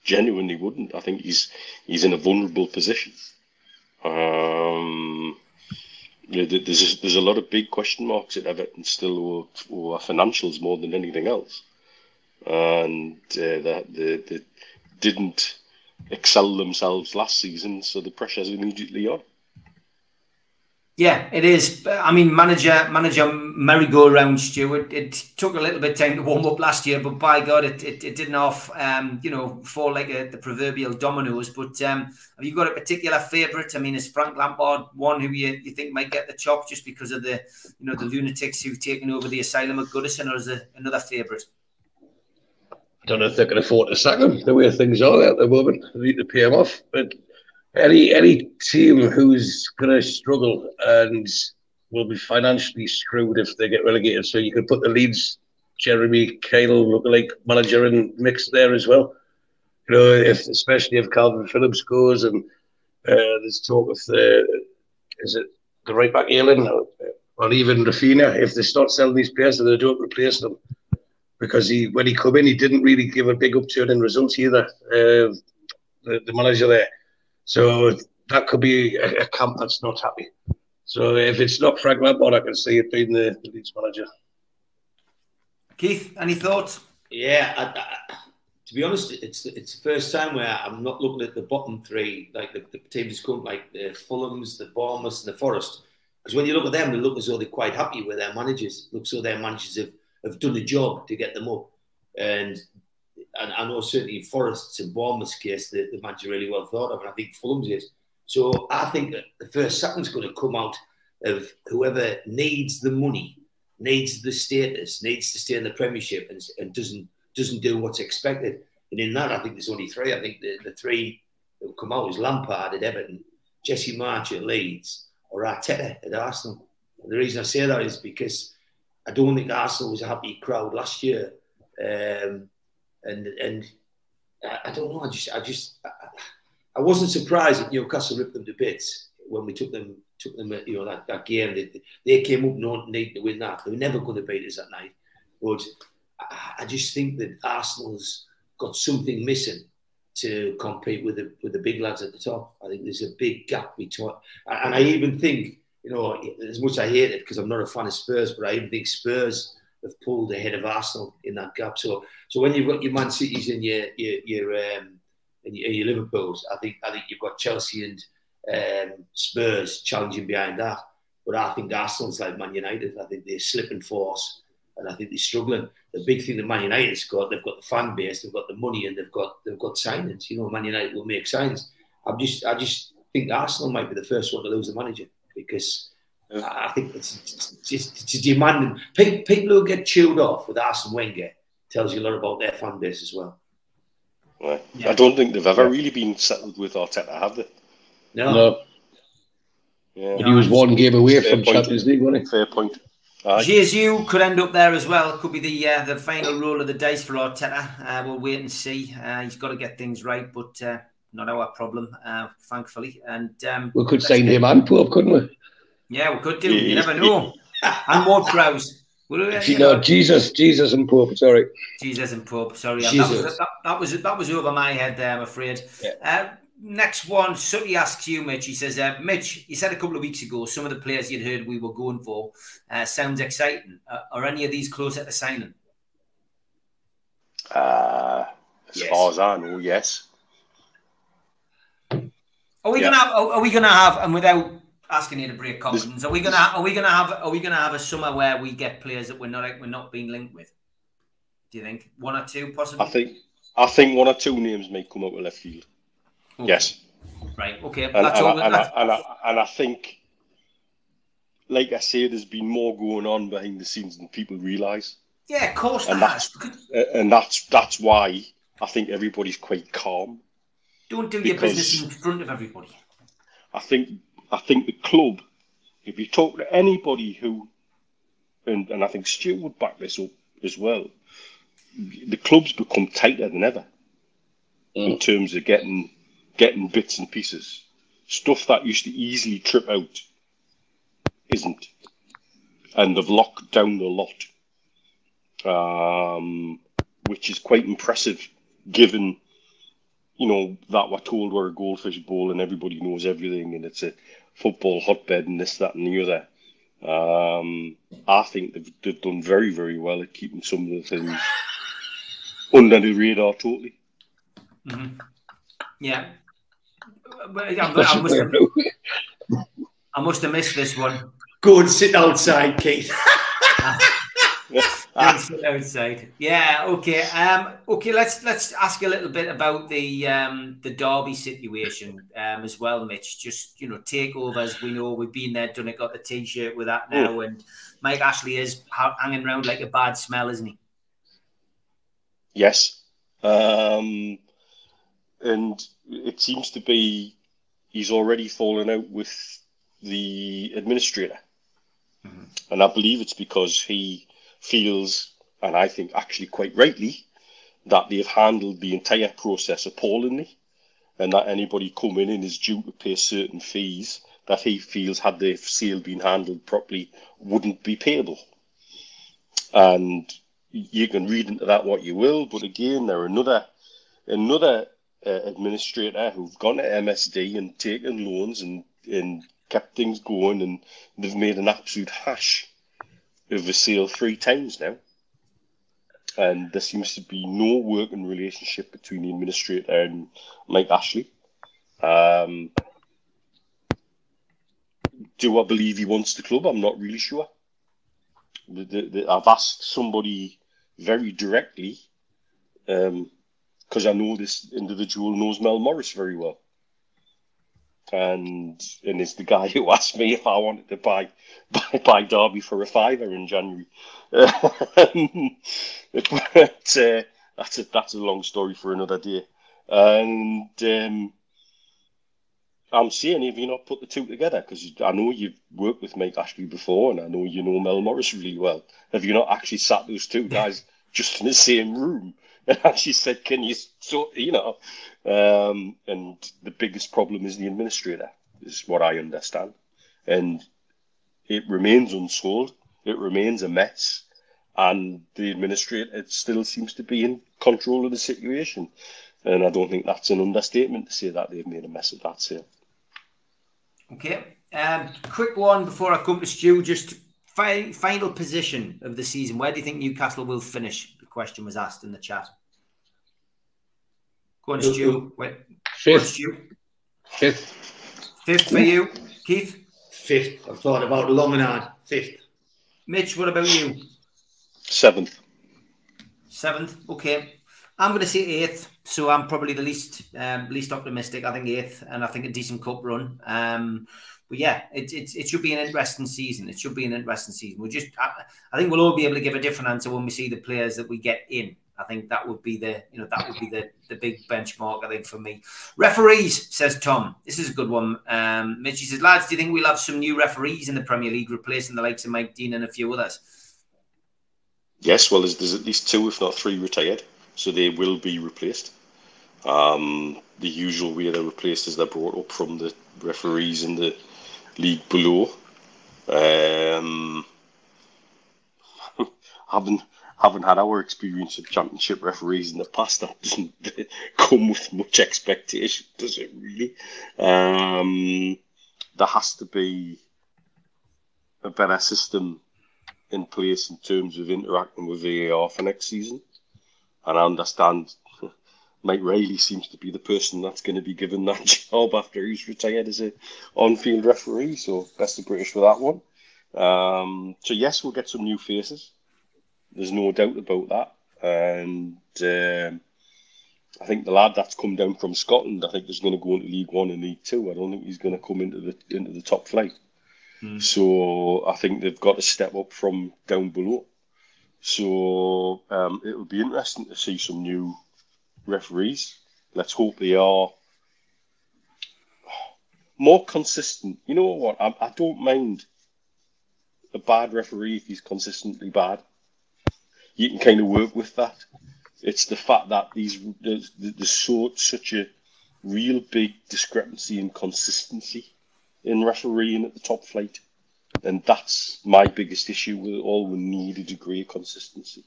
Genuinely wouldn't. I think he's in a vulnerable position. There's a lot of big question marks at Everton still over financials more than anything else, and they didn't excel themselves last season, so the pressure's immediately on. Yeah, it is. I mean, manager merry-go-round, Stuart. It took a little bit of time to warm up last year, but by God, it didn't fall like the proverbial dominoes. But have you got a particular favourite? I mean, is Frank Lampard one who you think might get the chop just because of the lunatics who've taken over the asylum at Goodison, or is there another favourite? I don't know if they can afford to sack him the way things are at the moment. They need to pay him off, but any team who's going to struggle and will be financially screwed if they get relegated. So you could put the Leeds Jeremy Kyle lookalike manager in mix there as well. Especially if Calvin Phillips goes, and there's talk of the right back Ayling or even Rafinha. If they start selling these players, and they don't replace them, because when he come in, he didn't really give a big upturn in results either. The manager there. So that could be a camp that's not happy. So if it's not Frank Lampard, I can see it being the Leeds manager. Keith, any thoughts? Yeah, to be honest, it's the first time where I'm not looking at the bottom three, like the teams come like the Fulhams, the Bournemouths, and the Forest. Because when you look at them, they look as though they're quite happy with their managers. Look as though their managers have done a job to get them up. And I know certainly in Forest's and Bournemouth's case, the manager really well thought of, and I think Fulham's is. So I think that the first sacking's going to come out of whoever needs the money, needs the status, needs to stay in the Premiership, and doesn't do what's expected. And in that, I think there's only three. I think the three that will come out is Lampard at Everton, Jesse March at Leeds, or Arteta at Arsenal. And the reason I say that is because I don't think Arsenal was a happy crowd last year. And I don't know. I wasn't surprised that Newcastle ripped them to bits when we took them. That game. They came up not needing to win that. They were never going to beat us that night. But I just think that Arsenal's got something missing to compete with the big lads at the top. I think there's a big gap between, and I even think, you know, as much as I hate it because I'm not a fan of Spurs, but I even think Spurs have pulled ahead of Arsenal in that gap. So when you've got your Man Cities and your Liverpools, I think you've got Chelsea and Spurs challenging behind that. But I think Arsenal's like Man United. I think they're slipping force, and I think they're struggling. The big thing that Man United's got, they've got the fan base, they've got the money, and they've got signings. You know, Man United will make signs. I just think Arsenal might be the first one to lose the manager, because I think it's just demanding. People who get chewed off with Arsene Wenger tells you a lot about their fan base as well. Right. Yeah. I don't think they've ever really been settled with Arteta, have they? No. Yeah. But he was one game away from Champions League, wasn't he? Fair point. Jesus could end up there as well. It could be the final roll of the dice for Arteta. We'll wait and see. He's got to get things right, but not our problem, thankfully. And we could sign him and Pope, couldn't we? Yeah, we could do. You never know. And Ward-Prowse. Jesus and Pope. Sorry. Jesus and Pope. Sorry, that was over my head there, I'm afraid. Yeah. Next one, Sutty asks you, Mitch. He says, Mitch, you said a couple of weeks ago some of the players you'd heard we were going for sounds exciting. Are any of these closer to signing? As far as I know, yes. Are we gonna have, and without asking you to break confidence, are we gonna have a summer where we get players that we're not being linked with? Do you think one or two possibly? I think one or two names may come out of left field. Okay. Yes. Right. Okay. And I think, like I say, there's been more going on behind the scenes than people realise. Yeah, of course. And that's why I think everybody's quite calm. Don't do your business in front of everybody. I think the club, if you talk to anybody who, and I think Stu would back this up as well, the club's become tighter than ever in terms of getting bits and pieces. Stuff that used to easily trip out isn't. And they've locked down the lot, which is quite impressive given, you know, that we're told we're a goldfish bowl and everybody knows everything and it's a football hotbed and this, that and the other. I think they've done very, very well at keeping some of the things under the radar totally. Mm-hmm. Yeah. I must have missed this one. Go and sit outside, Keith. Sit outside. Yeah. Okay. Okay. Let's ask a little bit about the Derby situation as well, Mitch. Just, you know, takeovers. We know we've been there, done it, got the T-shirt with that now, and Mike Ashley is hanging around like a bad smell, isn't he? Yes. And it seems to be he's already fallen out with the administrator. Mm-hmm. And I believe it's because he feels, and I think actually quite rightly, that they've handled the entire process appallingly, and that anybody coming in is due to pay certain fees that he feels, had the sale been handled properly, wouldn't be payable. And you can read into that what you will, but again, there are another administrator who've gone to MSD and taken loans and kept things going, and they've made an absolute hash of a sale 3 times now. And there seems to be no working relationship between the administrator and Mike Ashley. Do I believe he wants the club? I'm not really sure. I've asked somebody very directly, because I know this individual knows Mel Morris very well. And it's the guy who asked me if I wanted to buy Derby for £5 in January. But that's a long story for another day. And I'm saying, have you not put the two together? Because I know you've worked with Mike Ashley before, and I know you know Mel Morris really well. Have you not actually sat those two guys just in the same room and actually said, can you sort, you know? And the biggest problem is the administrator, is what I understand. And it remains unsold. It remains a mess. And the administrator still seems to be in control of the situation. And I don't think that's an understatement to say that they've made a mess of that sale. Okay. Quick one before I come to Stu. Just final position of the season. Where do you think Newcastle will finish? The question was asked in the chat. Go on, Stu. Fifth. Fifth for you. Keith? Fifth. I've thought about it long and hard. Fifth. Mitch, what about you? Seventh. Okay. I'm going to say eighth, so I'm probably the least optimistic. I think eighth, and I think a decent cup run. But yeah, it should be an interesting season. We'll I think we'll all be able to give a different answer when we see the players that we get in. I think that would be the big benchmark, I think, for me. Referees, says Tom. This is a good one. Mitch, he says, lads, do you think we'll have some new referees in the Premier League replacing the likes of Mike Dean and a few others? Yes, well, there's at least 2, if not 3, retired, so they will be replaced. The usual way they're replaced is they're brought up from the referees in the league below. Haven't had our experience of championship referees in the past. That doesn't come with much expectation, does it really? There has to be a better system in place in terms of interacting with VAR for next season. And I understand Mike Riley seems to be the person that's going to be given that job after he's retired as an on-field referee. So best of British for that one. So yes, we'll get some new faces. There's no doubt about that. And I think the lad that's come down from Scotland, I think is going to go into League One and League Two. I don't think he's going to come into the top flight. So I think they've got to step up from down below. So it will be interesting to see some new referees. Let's hope they are more consistent. You know what? I don't mind a bad referee if he's consistently bad. You can kind of work with that. It's the fact that there's such a real big discrepancy in consistency in refereeing at the top flight. And that's my biggest issue with it all. We need a degree of consistency.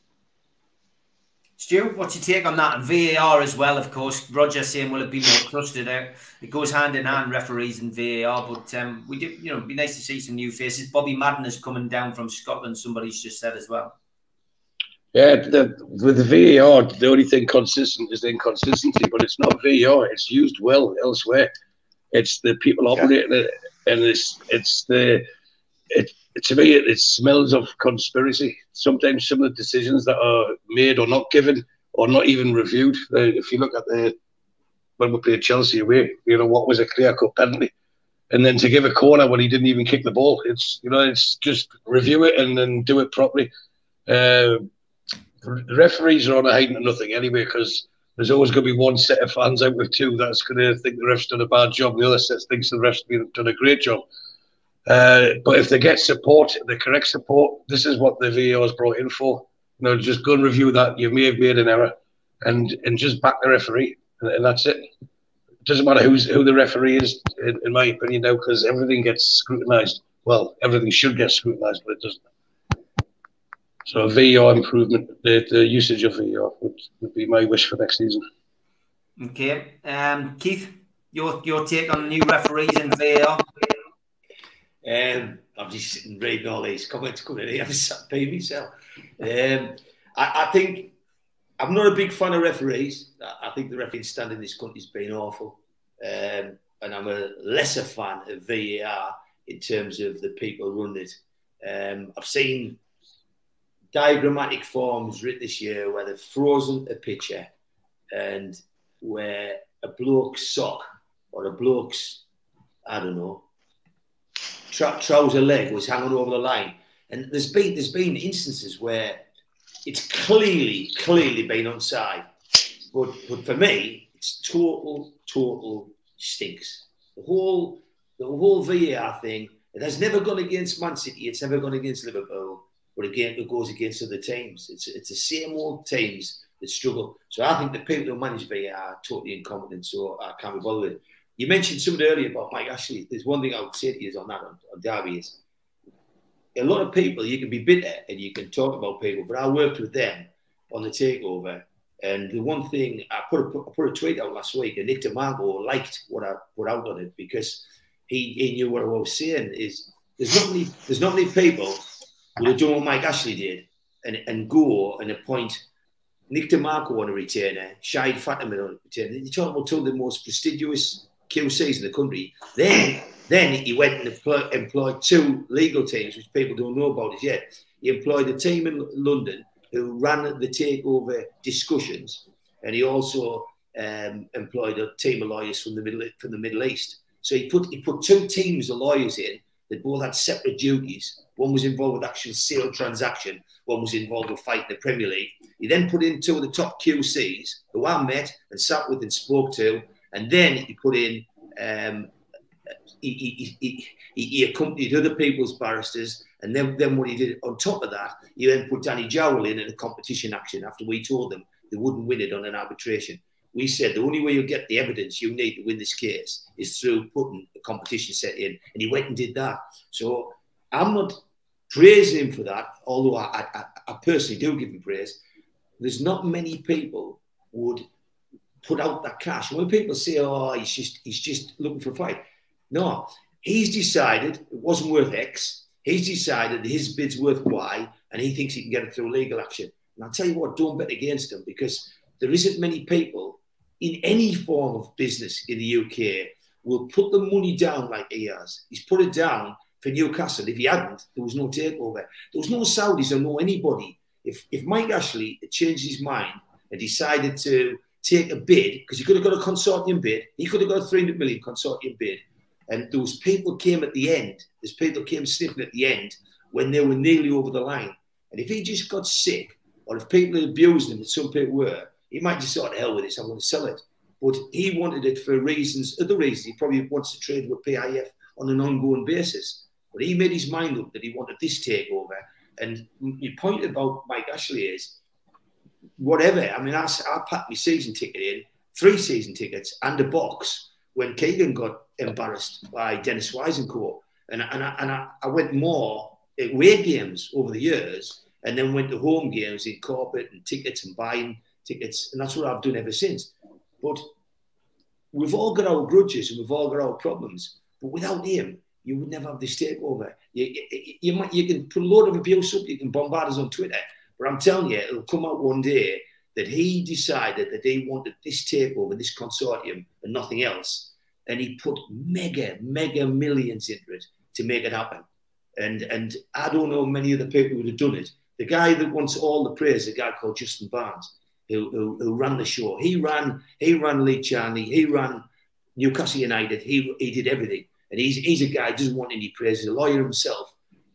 Stu, what's your take on that? And VAR as well, of course. Roger saying, will it be more trusted? It goes hand in hand, referees and VAR. But we do, it'd be nice to see some new faces. Bobby Madden is coming down from Scotland. Somebody's just said as well. Yeah, with the VAR, the only thing consistent is the inconsistency, but it's not VAR. It's used well elsewhere. It's the people operating it, and to me, it smells of conspiracy. Sometimes some of the decisions that are made or not given or not even reviewed. If you look at when we played Chelsea away, what was a clear-cut penalty, and then to give a corner when he didn't even kick the ball. It's just review it and then do it properly. The referees are on a hiding to nothing anyway, because there's always going to be one set of fans out with 2 that's going to think the ref's done a bad job, and the other set thinks the ref's done a great job. But if they get support, the correct support, this is what the VAR is brought in for. Just go and review that. You may have made an error, and just back the referee, and that's it. It doesn't matter who the referee is, in my opinion, now, because everything gets scrutinised. Well, everything should get scrutinised, but it doesn't. So VAR improvement, the usage of VAR would be my wish for next season. Okay. Keith, your take on new referees and VAR? I'm just sitting reading all these comments coming in here. I'm sat paying myself. I think I'm not a big fan of referees. I think the refereeing stand in this country has been awful. And I'm a lesser fan of VAR in terms of the people who run it. I've seen diagrammatic forms written this year where they've frozen a picture and where a bloke's sock or a bloke's, I don't know, trouser leg was hanging over the line. And there's been instances where it's clearly been onside. But for me, it's total stinks. The whole VAR thing, it has never gone against Man City, it's never gone against Liverpool. But again, it goes against other teams. It's the same old teams that struggle. So I think the people who manage VAR are totally incompetent, so I can't be bothered with it. You mentioned something earlier about Mike Ashley. There's one thing I would say to you on that, on Derby, is a lot of people, you can be bitter and you can talk about people, but I worked with them on the takeover And the one thing, I put a tweet out last week, and Nick DeMarco liked what I put out on it, because he knew what I was saying. Is there's not many people who have done what Mike Ashley did and go and appoint Nick DeMarco on a retainer, Shahid Fatima on a retainer. You're talking about two of the most prestigious QCs in the country. Then he went and employed two legal teams, which people don't know about as yet. He employed a team in London who ran the takeover discussions, and he also employed a team of lawyers from the Middle East. So he put two teams of lawyers in that both had separate duties. One was involved with actual sale transaction. One was involved with fighting the Premier League. He then put in two of the top QCs who I met and sat with and spoke to, and then he put in. He accompanied other people's barristers, and then what he did on top of that, he then put Danny Jowell in a competition action after we told them they wouldn't win it on an arbitration. We said the only way you get the evidence you need to win this case is through putting a competition set in, and he went and did that. So I'm not praising him for that, although I personally do give him praise. There's not many people would put out that cash. When people say, "Oh, he's just looking for a fight," no, he's decided it wasn't worth X. He's decided his bid's worth Y, and he thinks he can get it through legal action. And I'll tell you what, don't bet against him, because there isn't many people in any form of business in the UK will put the money down like he has. He's put it down for Newcastle. If he hadn't, there was no takeover. There was no Saudis or no anybody. If Mike Ashley had changed his mind and decided to take a bid, because he could have got a consortium bid, he could have got a 300 million consortium bid, and those people came at the end, those people came sniffing at the end when they were nearly over the line. And if he just got sick, or if people had abused him, as some people were, he might just sort of hell with this, I'm going to sell it. But he wanted it for reasons, other reasons. He probably wants to trade with PIF on an ongoing basis. But he made his mind up that he wanted this takeover. And your point about Mike Ashley is, whatever. I mean, I packed my season ticket in, 3 season tickets and a box when Keegan got embarrassed by Dennis Wise and co. And I went more at away games over the years, and then went to home games in corporate and tickets and buying tickets. And that's what I've done ever since. But we've all got our grudges and we've all got our problems. But without him, you would never have this takeover. You can put a load of abuse up, you can bombard us on Twitter, but I'm telling you, it'll come out one day that he decided that he wanted this takeover, this consortium, and nothing else. And he put mega millions into it to make it happen. And I don't know many other people who would have done it. The guy that wants all the praise, a guy called Justin Barnes, who ran the show. He ran Lee Charney, he ran Newcastle United, he did everything. And he's a guy who doesn't want any praise. He's a lawyer himself.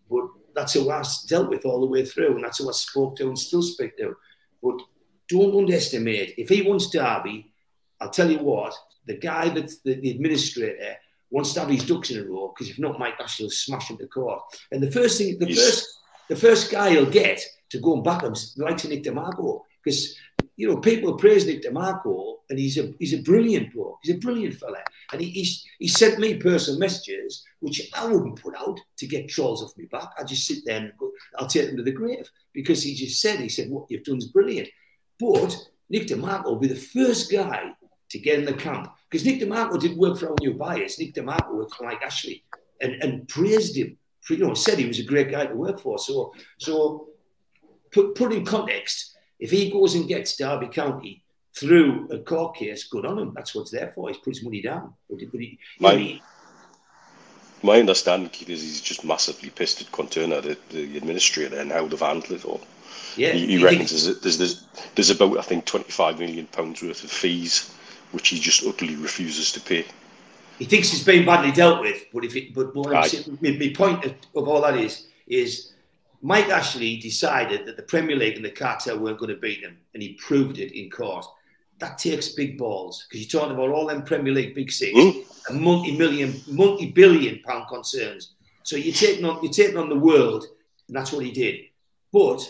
But that's who I dealt with all the way through. And that's who I spoke to and still speak to. But don't underestimate. If he wants Derby, I'll tell you what, the guy that's the administrator wants to have his ducks in a row, because if not, Mike Ashley will smash him to court. And the first guy he'll get to go and back him is the likes of Nick DeMarco. Because, you know, people praise Nick DeMarco, and he's a brilliant bloke. He's a brilliant fella. And he sent me personal messages, which I wouldn't put out to get trolls off me back. I just sit there and go, I'll take them to the grave. Because he said, what you've done is brilliant. But Nick DeMarco will be the first guy to get in the camp. Because Nick DeMarco did work for our new buyers. Nick DeMarco worked for Mike Ashley and praised him. You know, said he was a great guy to work for. So put in context, if he goes and gets Derby County through a court case, good on him. That's what it's there for. He's put his money down. My understanding, Keith, is he's just massively pissed at Conturner, the administrator, and how they've handled it all. Yeah, he reckons there's about, I think, £25 million worth of fees, which he just utterly refuses to pay. He thinks he's been badly dealt with, but what I'm saying, my point of all that is Mike Ashley decided that the Premier League and the cartel weren't going to beat him, and he proved it in court. That takes big balls, because you're talking about all them Premier League big six and multi-billion pound concerns. So you're taking on the world, and that's what he did. But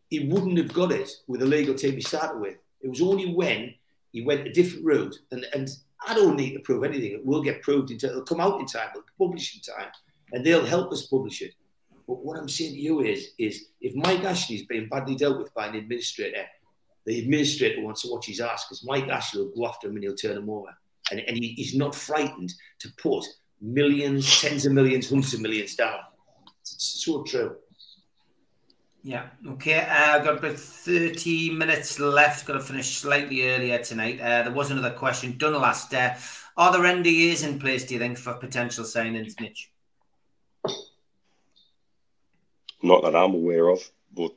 he wouldn't have got it with the legal team he started with. It was only when he went a different route, and I don't need to prove anything. It will get proved it'll come out in time, it'll publish in time, and they'll help us publish it. But what I'm saying to you is if Mike Ashley's been badly dealt with by an administrator, the administrator wants to watch his ass because Mike Ashley will go after him and he'll turn him over. And he's not frightened to put millions, tens of millions, hundreds of millions down. It's so true. Yeah. Okay. I've got about 30 minutes left. Got to finish slightly earlier tonight. There was another question done last. Are there NDAs in place, do you think, for potential signings, Mitch? Not that I'm aware of, but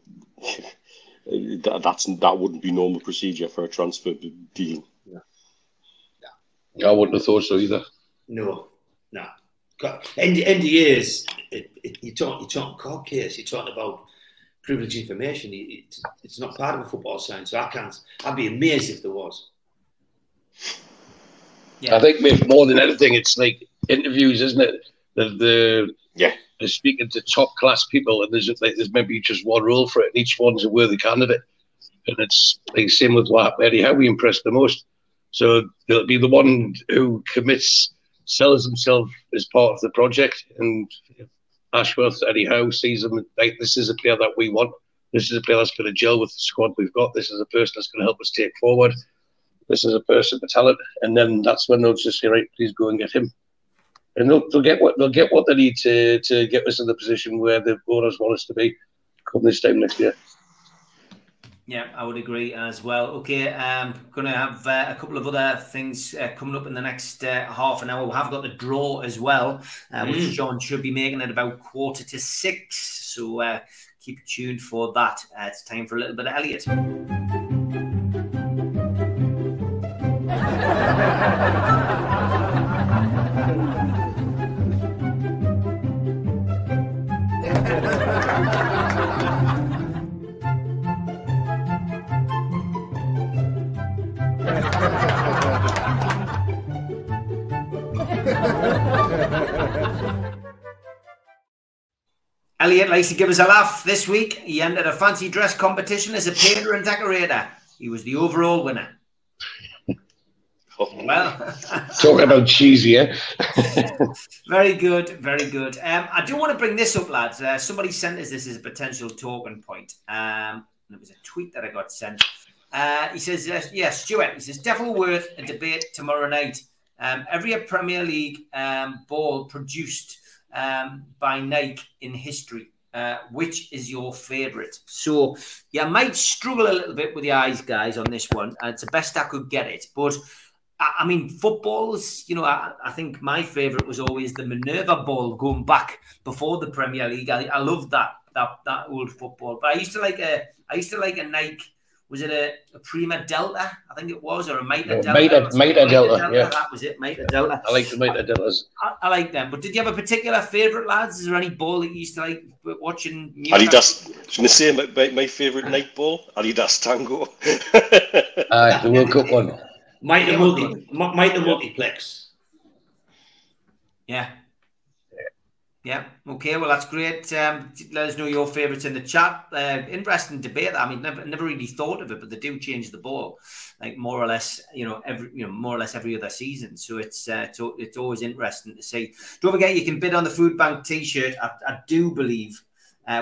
that wouldn't be normal procedure for a transfer deal. I wouldn't have thought so either. No. NDAs, you're talking court case, you're talking about privileged information. It's not part of a football sign, so I'd be amazed if there was. Yeah. I think maybe more than anything, it's like interviews, isn't it? They're speaking to top class people, and there's maybe just one role for it, and each one's a worthy candidate. And it's like same with what Eddie Howe impressed the most. So they'll be the one who commits, sells himself as part of the project, and Ashworth, Eddie Howe sees him like, this is a player that we want. This is a player that's going to gel with the squad we've got. This is a person that's going to help us take forward. This is a person with talent, and then that's when they'll just say, right, please go and get him, and they'll get what they need to get us in the position where the owners want us to be come this time next year. Yeah, I would agree as well. Okay, going to have a couple of other things coming up in the next half an hour. We have got the draw as well, which John should be making at about 5:45. So keep tuned for that. It's time for a little bit of Elliot. Elliot likes to give us a laugh this week. He entered a fancy dress competition as a painter and decorator. He was the overall winner. Well, talking about cheesy, eh? Very good, very good. I do want to bring this up, lads. Somebody sent us this as a potential talking point. It was a tweet that I got sent. He says, Stuart, he says, definitely worth a debate tomorrow night. Every Premier League ball produced by Nike in history. Which is your favourite? So, I might struggle a little bit with the eyes, guys, on this one. It's the best I could get it. But, I mean, footballs, I think my favourite was always the Minerva ball going back before the Premier League. I loved that old football. But I used to like a Nike. Was it a Prima Delta? I think it was, or a Mitre Delta. Mitre Delta, yeah. That was it, Mitre Delta. I like the Mitre Deltas. I like them. But did you have a particular favourite, lads? Is there any ball that you used to like watching? Newcastle? Adidas. I was going to say my favourite Nike ball, Adidas Tango. The World Cup one. Mitre Multiplex. Yeah. Yeah. Okay. Well, that's great. Let us know your favourites in the chat. Interesting debate. I mean, never really thought of it, but they do change the ball, like more or less, more or less every other season. So it's always interesting to see. Don't forget, you can bid on the Food Bank T-shirt. I do believe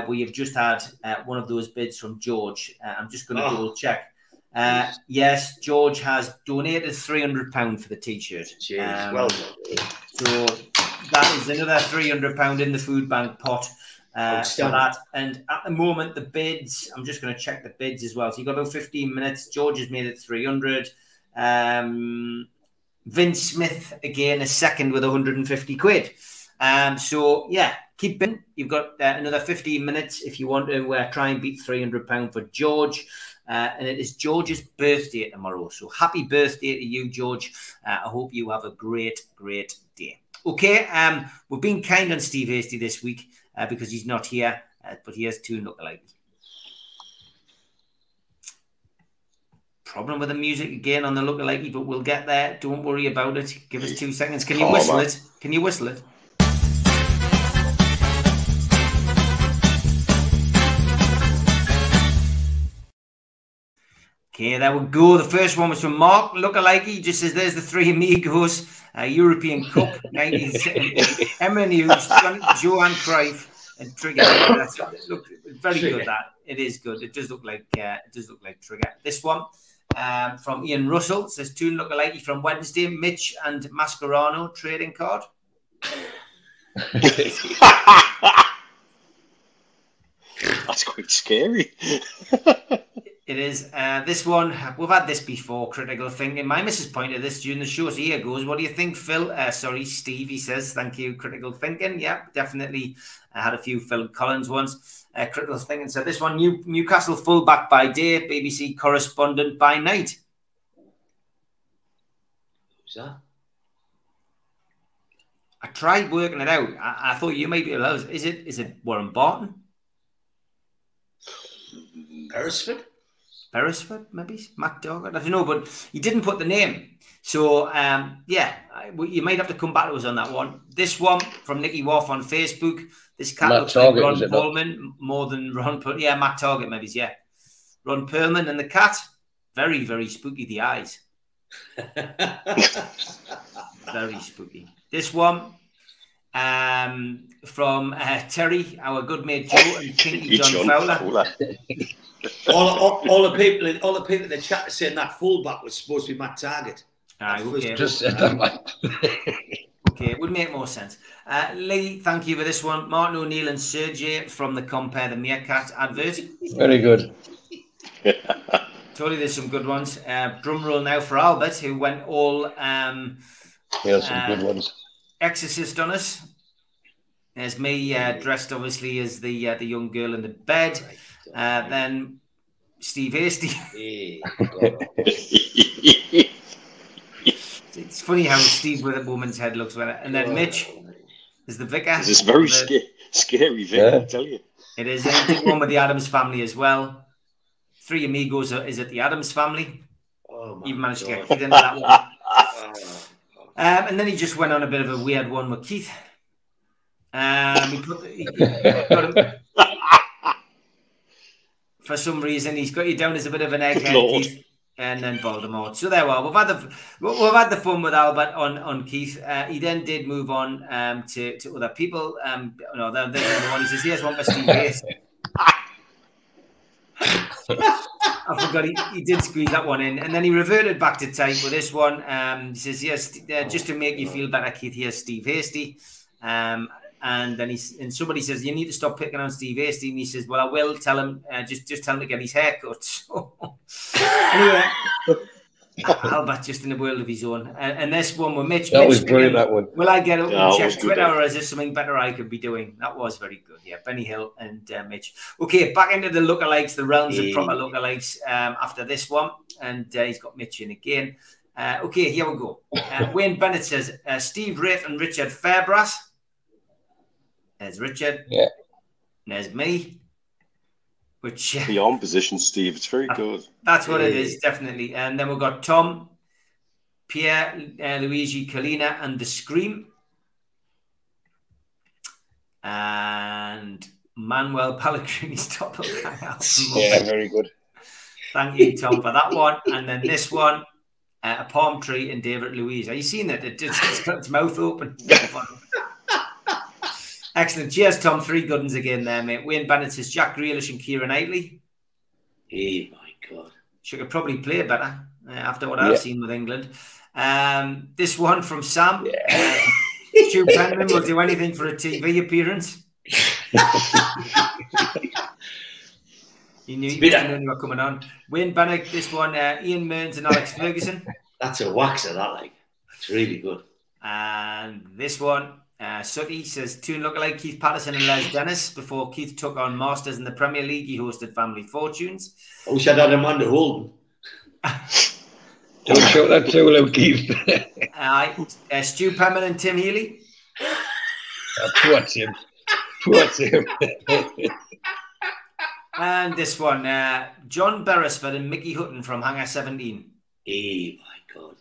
we have just had one of those bids from George. I'm just going to double check. Yes, George has donated £300 for the T-shirt. Well done. So that is another £300 in the food bank pot for that. And at the moment, the bids, I'm just going to check the bids as well. So you've got about 15 minutes. George has made it 300. Vince Smith, again, is second with 150 quid. So, yeah, keep bidding. You've got another 15 minutes if you want to try and beat £300 for George. And it is George's birthday tomorrow. So happy birthday to you, George. I hope you have a great, great day. Okay, we've been kind on Steve Hasty this week because he's not here, but he has two lookalikes. Problem with the music again on the lookalike, but we'll get there. Don't worry about it. Give us 2 seconds. Can you whistle it? Can you whistle it? Okay, there we go. The first one was from Mark. Lookalike. He just says, there's the three Amigos. European Cup, 1970. Emma Hughes, Johan Cruyff, And Trigger, that's, look, very Trigger. Good. That it is good. It does look like Trigger. This one from Ian Russell says two lookalike from Wednesday, Mitch and Mascherano trading card. That's quite scary. It is. This one, we've had this before, critical thinking. My missus pointed this during the show. So here goes. What do you think, Phil? Sorry, Steve, he says. Thank you, critical thinking. Yeah, definitely. I had a few Phil Collins ones. Critical thinking. So this one, Newcastle fullback by day, BBC correspondent by night. Who's that? I tried working it out. I thought you might be able to. Is it Warren Barton? Beresford, maybe Matt Doggett. I don't know, but he didn't put the name. So yeah, you might have to come back to us on that one. This one from Nicky Waff on Facebook. This cat looks like Ron Perlman more than Ron. Yeah, Matt Target, maybe. Yeah, Ron Perlman and the cat. Very, very spooky. The eyes. Very spooky. This one from Terry, our good mate Joe, and Kinky John Fowler. all the people in the chat are saying that fullback was supposed to be Matt Target. Okay. Just said that. Okay, it would make more sense. Lee, thank you for this one. Martin O'Neill and Sergey from the Compare the Meerkat advert. Very good. Totally, there's some good ones. Drum roll now for Albert, who went all some good ones. Exorcist on us. There's me dressed obviously as the young girl in the bed. Then Steve Hasty. It's funny how Steve with a woman's head looks with it. And then Mitch is the vicar. This is very scary vicar, I tell you. It is. He did one with the Addams family as well. 3 Amigos is at the Addams family. Even managed to get Keith into that one. And then he just went on a bit of a weird one with Keith. He got him, for some reason, he's got you down as a bit of an egghead, Keith, and then Voldemort. So there we are. We've had the fun with Albert on Keith. He then did move on to other people. No, there's another one. He says, "Here's one for Steve Hayes." I forgot he did squeeze that one in, and then he reverted back to type with this one. He says, "Yes, just to make you feel better, Keith. Here's Steve Hasty." And then somebody says, "You need to stop picking on Steve Hasty." And he says, "Well, I will tell him. Just tell him to get his hair cut." So, anyway, Albert just in a world of his own. And this one with Mitch. That was brilliant. That one. Will I get up and check Twitter, or is there something better I could be doing? That was very good. Yeah, Benny Hill and Mitch. Okay, back into the lookalikes, the realms of proper lookalikes. After this one, and he's got Mitch in again. Okay, here we go. Wayne Bennett says Steve Wraith and Richard Fairbrass. There's Richard. Yeah. There's me. Which the arm position, Steve. It's very good. That's what it is, definitely. And then we've got Tom, Pierre, Luigi, Kalina, and the Scream. And Manuel Pellegrini's top of the house. Yeah, very good. Thank you, Tom, for that one. And then this one, a palm tree and David Louise. Are you seeing it? It's got its mouth open. Excellent. Cheers, Tom. 3 good ones again there, mate. Wayne Bennett says Jack Grealish and Kieran Knightley. Hey, my God. She could probably play better after what I've seen with England. This one from Sam. Stu Penman will do anything for a TV appearance. You knew you were coming on. Wayne Bennett, this one, Ian Mearns and Alex Ferguson. That's a waxer, that, like. It's really good. And this one, Sutty says, two lookalike Keith Patterson and Les Dennis. Before Keith took on Masters in the Premier League, he hosted Family Fortunes. I wish I'd had him under Holden. Don't show that too loud, Keith. Stu Penman and Tim Healy. Poor Tim. Poor Tim. And this one, John Beresford and Mickey Hutton from Hangar 17. Hey, my God.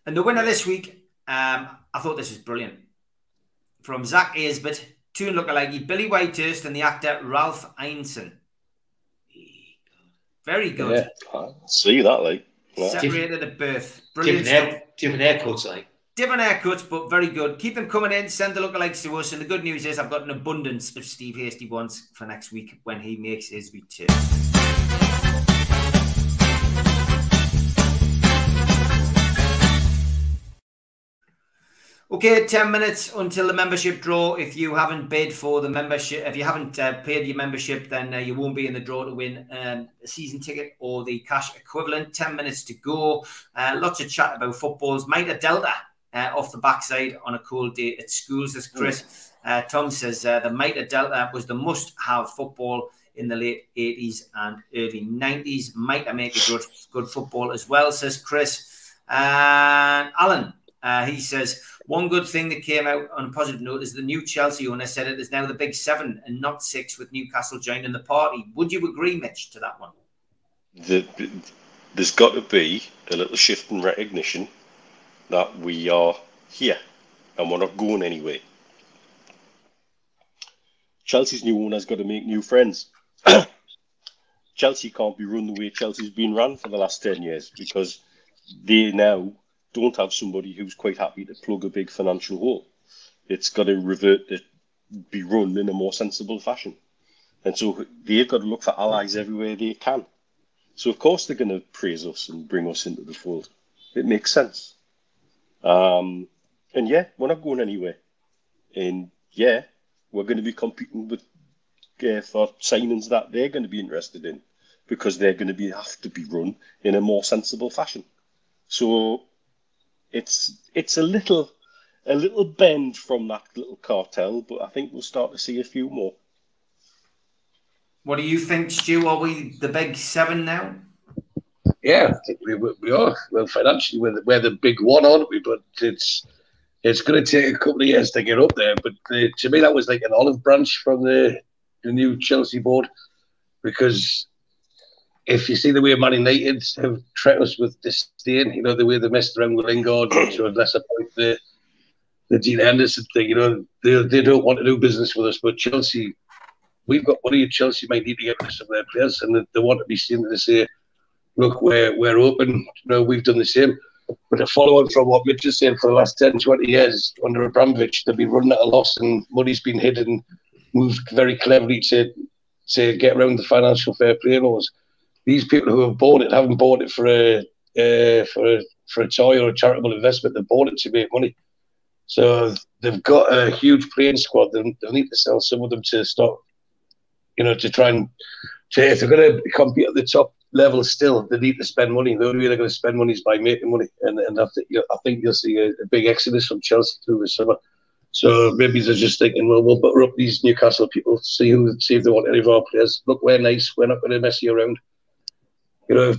And the winner this week, I thought this was brilliant. From Zach Aisbert, two lookalike Billy Whitehurst and the actor Ralph Ineson. Very good. Yeah, I see that, like. Separated at birth. Brilliant. Different haircuts, like. Different haircuts, but very good. Keep them coming in. Send the lookalikes to us. And the good news is I've got an abundance of Steve Hasty ones for next week when he makes his return. Okay, 10 minutes until the membership draw. If you haven't bid for the membership, if you haven't paid your membership, then you won't be in the draw to win a season ticket or the cash equivalent. 10 minutes to go. Lots of chat about footballs. Mitre Delta off the backside on a cold day at school, says Chris. Tom says the Mitre Delta was the must-have football in the late 80s and early 90s. Mitre make a good football as well, says Chris. And Alan, he says, one good thing that came out on a positive note is the new Chelsea owner said it is now the big 7 and not 6 with Newcastle joining the party. Would you agree, Mitch, to that one? There's got to be a little shift in recognition that we are here and we're not going anywhere. Chelsea's new owner's got to make new friends. Chelsea can't be run the way Chelsea's been run for the last 10 years because they now don't have somebody who's quite happy to plug a big financial hole. It's got to revert to be run in a more sensible fashion. And so they've got to look for allies everywhere they can. So of course they're going to praise us and bring us into the fold. It makes sense. And yeah, we're not going anywhere. And yeah, we're going to be competing with for signings that they're going to be interested in because they're going to have to be run in a more sensible fashion. So it's a little bend from that little cartel, but I think we'll start to see a few more. What do you think, Stu? Are we the big 7 now? Yeah, I think we are. Well, financially, we're the big one, aren't we? But it's going to take a couple of years to get up there. But to me, that was like an olive branch from the new Chelsea board, because if you see the way Man United have treated us with disdain, you know, the way they messed around with Lingard, to a lesser point, the Dean Henderson thing, you know, they don't want to do business with us. But Chelsea, we've got money, and Chelsea might need to get rid of some of their players, and they want to be seen to say, look, we're open, you know, we've done the same. But to follow on from what Mitch is saying, for the last 10, 20 years, under Abramovich, they've been running at a loss and money's been hidden and moved very cleverly to get around the financial fair play laws. These people who have bought it haven't bought it for a toy or a charitable investment. They've bought it to make money. So they've got a huge playing squad. They'll need to sell some of them to stop, you know, to try and if they're going to compete at the top level still, they need to spend money. The only way they're going to spend money is by making money. And I think you'll see a big exodus from Chelsea through the summer. So maybe they're just thinking, well, we'll butter up these Newcastle people, see if they want any of our players. Look, we're nice. We're not going to mess you around. You know,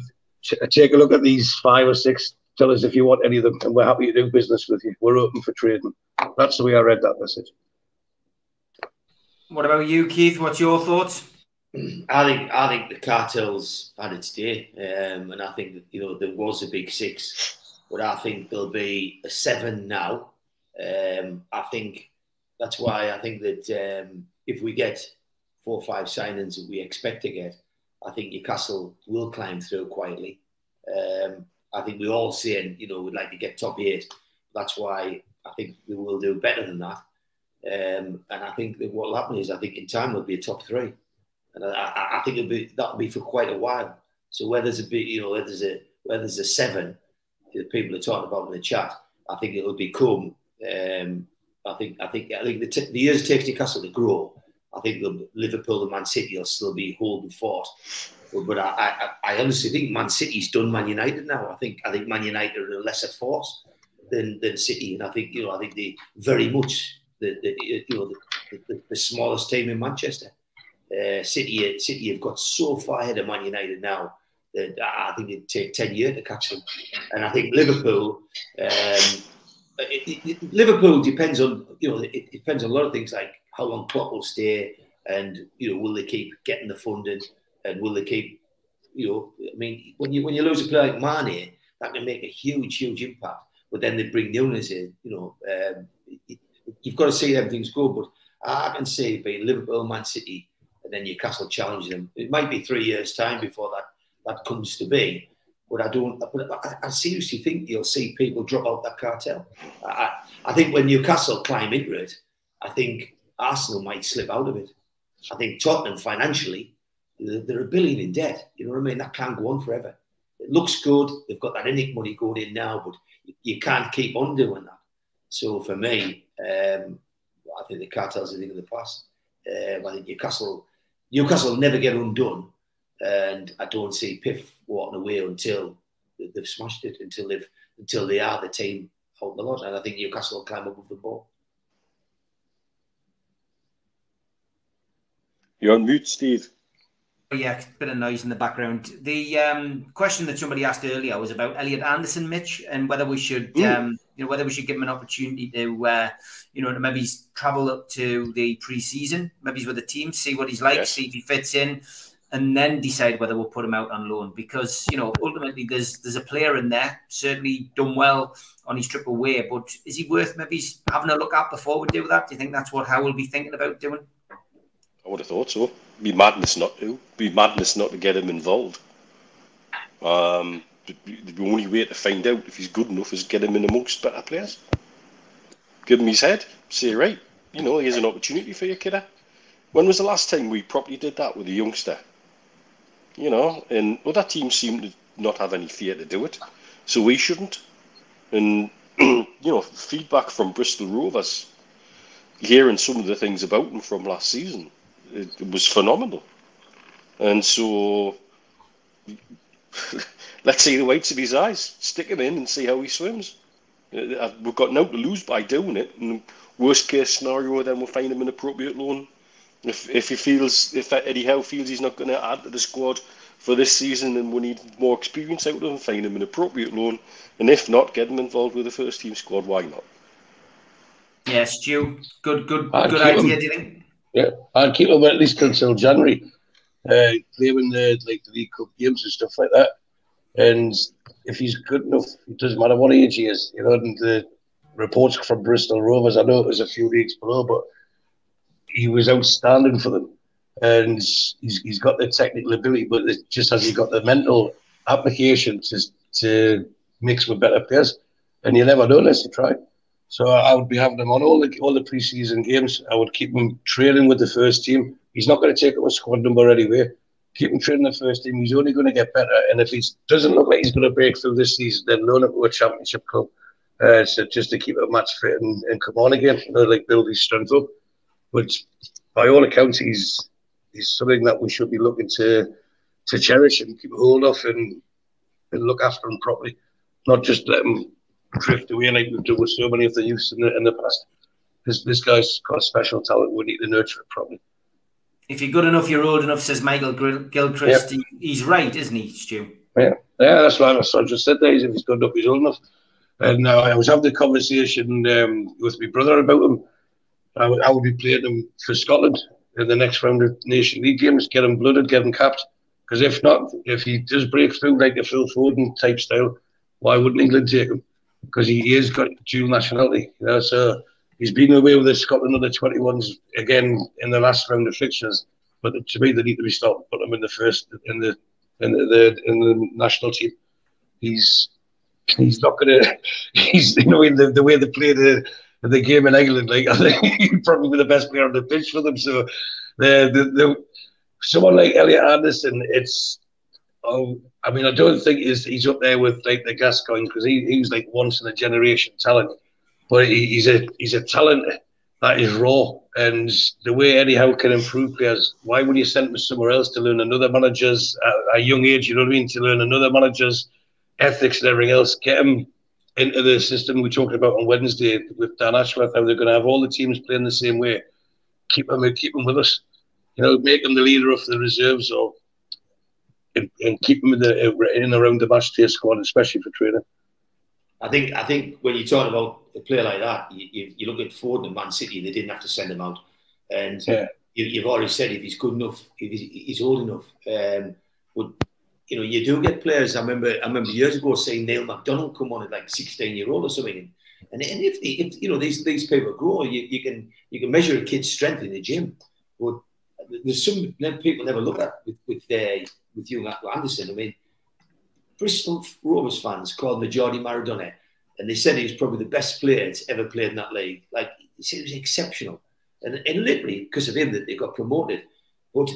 take a look at these 5 or 6. Tell us if you want any of them, and we're happy to do business with you. We're open for trading. That's the way I read that message. What about you, Keith? What's your thoughts? I think the cartel's had its day, and I think that, you know, there was a big 6, but I think there'll be a 7 now. I think that's why I think that if we get 4 or 5 signings that we expect to get, I think Newcastle will climb through quietly. I think we're all saying, you know, we'd like to get top 8. That's why I think we will do better than that. And I think that what will happen is, I think in time we'll be a top 3, and I think that'll be for quite a while. So where there's a bit, you know, where there's a 7, the people are talking about in the chat, I think it'll become. I think the years it takes Newcastle to grow, I think Liverpool and Man City will still be holding fort. But I honestly think Man City's done Man United now. I think Man United are a lesser force than City, and I think they very much the smallest team in Manchester. City have got so far ahead of Man United now that I think it'd take 10 years to catch them. And I think Liverpool. Liverpool depends on, you know, it depends on a lot of things, like how long Klopp will stay, and, you know, will they keep getting the funding, and will they keep, you know, I mean, when you lose a player like Mane, that can make a huge impact. But then they bring Nunes in, you know, you've got to see them things go. But I can say by Liverpool, Man City, and then Newcastle challenge them. It might be 3 years' time before that comes to be. But I seriously think you'll see people drop out that cartel. I think when Newcastle climb into it, I think Arsenal might slip out of it. I think Tottenham financially, they're $1 billion in debt. You know what I mean? That can't go on forever. It looks good. They've got that INIC money going in now, but you can't keep on doing that. So for me, I think the cartel's a thing of the past. I think Newcastle never get undone, and I don't see PIF walking away until they've smashed it, until they are the team out the lot. And I think Newcastle will climb above the ball. You're on mute, Steve. Yeah, a bit of noise in the background. The question that somebody asked earlier was about Elliot Anderson, Mitch, and whether we should, whether we should give him an opportunity to, to maybe travel up to the pre-season, maybe he's with the team, see what he's like, see if he fits in, and then decide whether we'll put him out on loan. Because ultimately there's a player in there, certainly done well on his trip away, but is he worth maybe having a look at before we do that? Do you think that's what Howe will be thinking about doing? I would have thought so. Be madness not to. Be madness not to get him involved. The only way to find out if he's good enough is get him in amongst better players. Give him his head. Say, right, here's an opportunity for you, kidder. When was the last time we properly did that with a youngster? And other teams seem to not have any fear to do it. So we shouldn't. And, feedback from Bristol Rovers, hearing some of the things about him from last season, it was phenomenal. And so let's see the whites of his eyes. Stick him in and see how he swims. We've got no to lose by doing it. And worst case scenario, then we'll find him an appropriate loan. If Eddie Howe feels he's not going to add to the squad for this season and we need more experience out of him, find him an appropriate loan. And if not, get him involved with the first team squad. Why not? Yeah, Stu, good idea, do you think? Yeah, I'd keep him at least until January, playing the League Cup games and stuff like that. And if he's good enough, it doesn't matter what age he is. And the reports from Bristol Rovers, I know it was a few leagues below, but he was outstanding for them. And he's got the technical ability, but it just has he got the mental application to mix with better players. And you never know unless you try. So I would be having him on all the pre-season games. I would keep him training with the first team. He's not going to take up a squad number anyway. Keep him training the first team. He's only going to get better. And if he doesn't look like he's going to break through this season, then loan him to a championship club. So just to keep it match fit and come on again, build his strength up. But by all accounts, he's something that we should be looking to cherish and keep a hold of and look after him properly, not just let him drift away like we've done with so many of the youths in the past. This guy's got a special talent. We need to nurture it properly. If you're good enough, you're old enough, says Michael Gilchrist. Yep. He's right, isn't he, Stu? Yeah, that's what I just said there. If he's good enough, he's old enough. And I was having the conversation with my brother about him. I would be playing him for Scotland in the next round of Nation League games, get him blooded, get him capped. Because if not, if he does break through like the Phil Foden type style, why wouldn't England take him? Because he has got dual nationality, so he's been away with the Scotland under 21s again in the last round of fixtures. But to me, they need to be stopped. Put him in the first in the national team. He's not going to. He's in the way they play the game in England. Like I think he'd probably be the best player on the pitch for them. So someone like Elliot Anderson, I don't think he's up there with like the Gascoigne because he's like once in a generation talent, but he's a talent that is raw. And the way Eddie Howe can improve players, why would you send him somewhere else to learn another manager's at a young age? You know what I mean? To learn another manager's ethics and everything else. Get him into the system we talked about on Wednesday with Dan Ashworth. How they're going to have all the teams playing the same way. Keep him with us. Make him the leader of the reserves and keep them in around the match day squad, especially for training. I think when you talk about a player like that, you look at Foden and Man City, they didn't have to send him out. And you've already said if he's good enough, if he's old enough. But you do get players. I remember years ago seeing Neil McDonald come on at like 16-year-old or something. And if these people grow, you can measure a kid's strength in the gym. But there's some people never look at with young Anderson. I mean, Bristol Rovers fans called him Jordi Maradona, and they said he was probably the best player that's ever played in that league. Like, he said he was exceptional. And literally, because of him, that they got promoted. But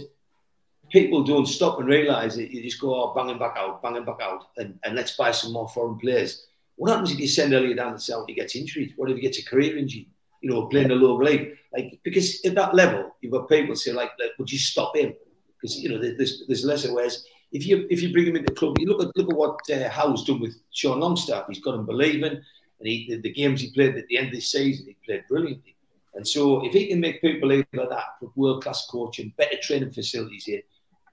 people don't stop and realise that you just go, oh, banging back out, and let's buy some more foreign players. What happens if you send Elliot down the south, he gets injured? What if he gets a career injury? You know, playing the lower league. Like, because at that level, you've got people say, like would you stop him? Because, you know, there's lesser ways. If you bring him into the club, you look at what Howe's done with Sean Longstaff. He's got him believing, and the games he played at the end of the season, he played brilliantly. And so if he can make people believe like that, with world-class coaching, better training facilities here,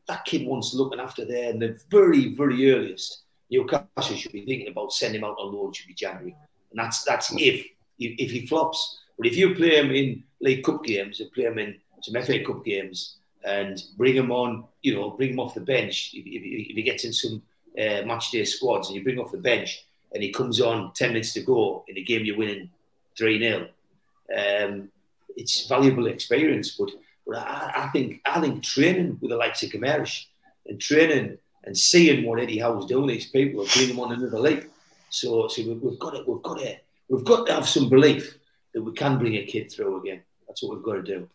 that kid wants looking after there. And the very, very earliest, Newcastle should be thinking about sending him out on loan. Should be January, and that's if he flops. But if you play him in League Cup games and play him in some FA Cup games and bring him on, you know, bring him off the bench. If he gets in some match day squads and you bring him off the bench and he comes on 10 minutes to go in a game you're winning 3-0, it's valuable experience. But I think training with the likes of Kamarish and training and seeing what Eddie Howe's doing, these people are bringing him on another league. So we've got to have some belief that we can bring a kid through again. That's what we've got to do.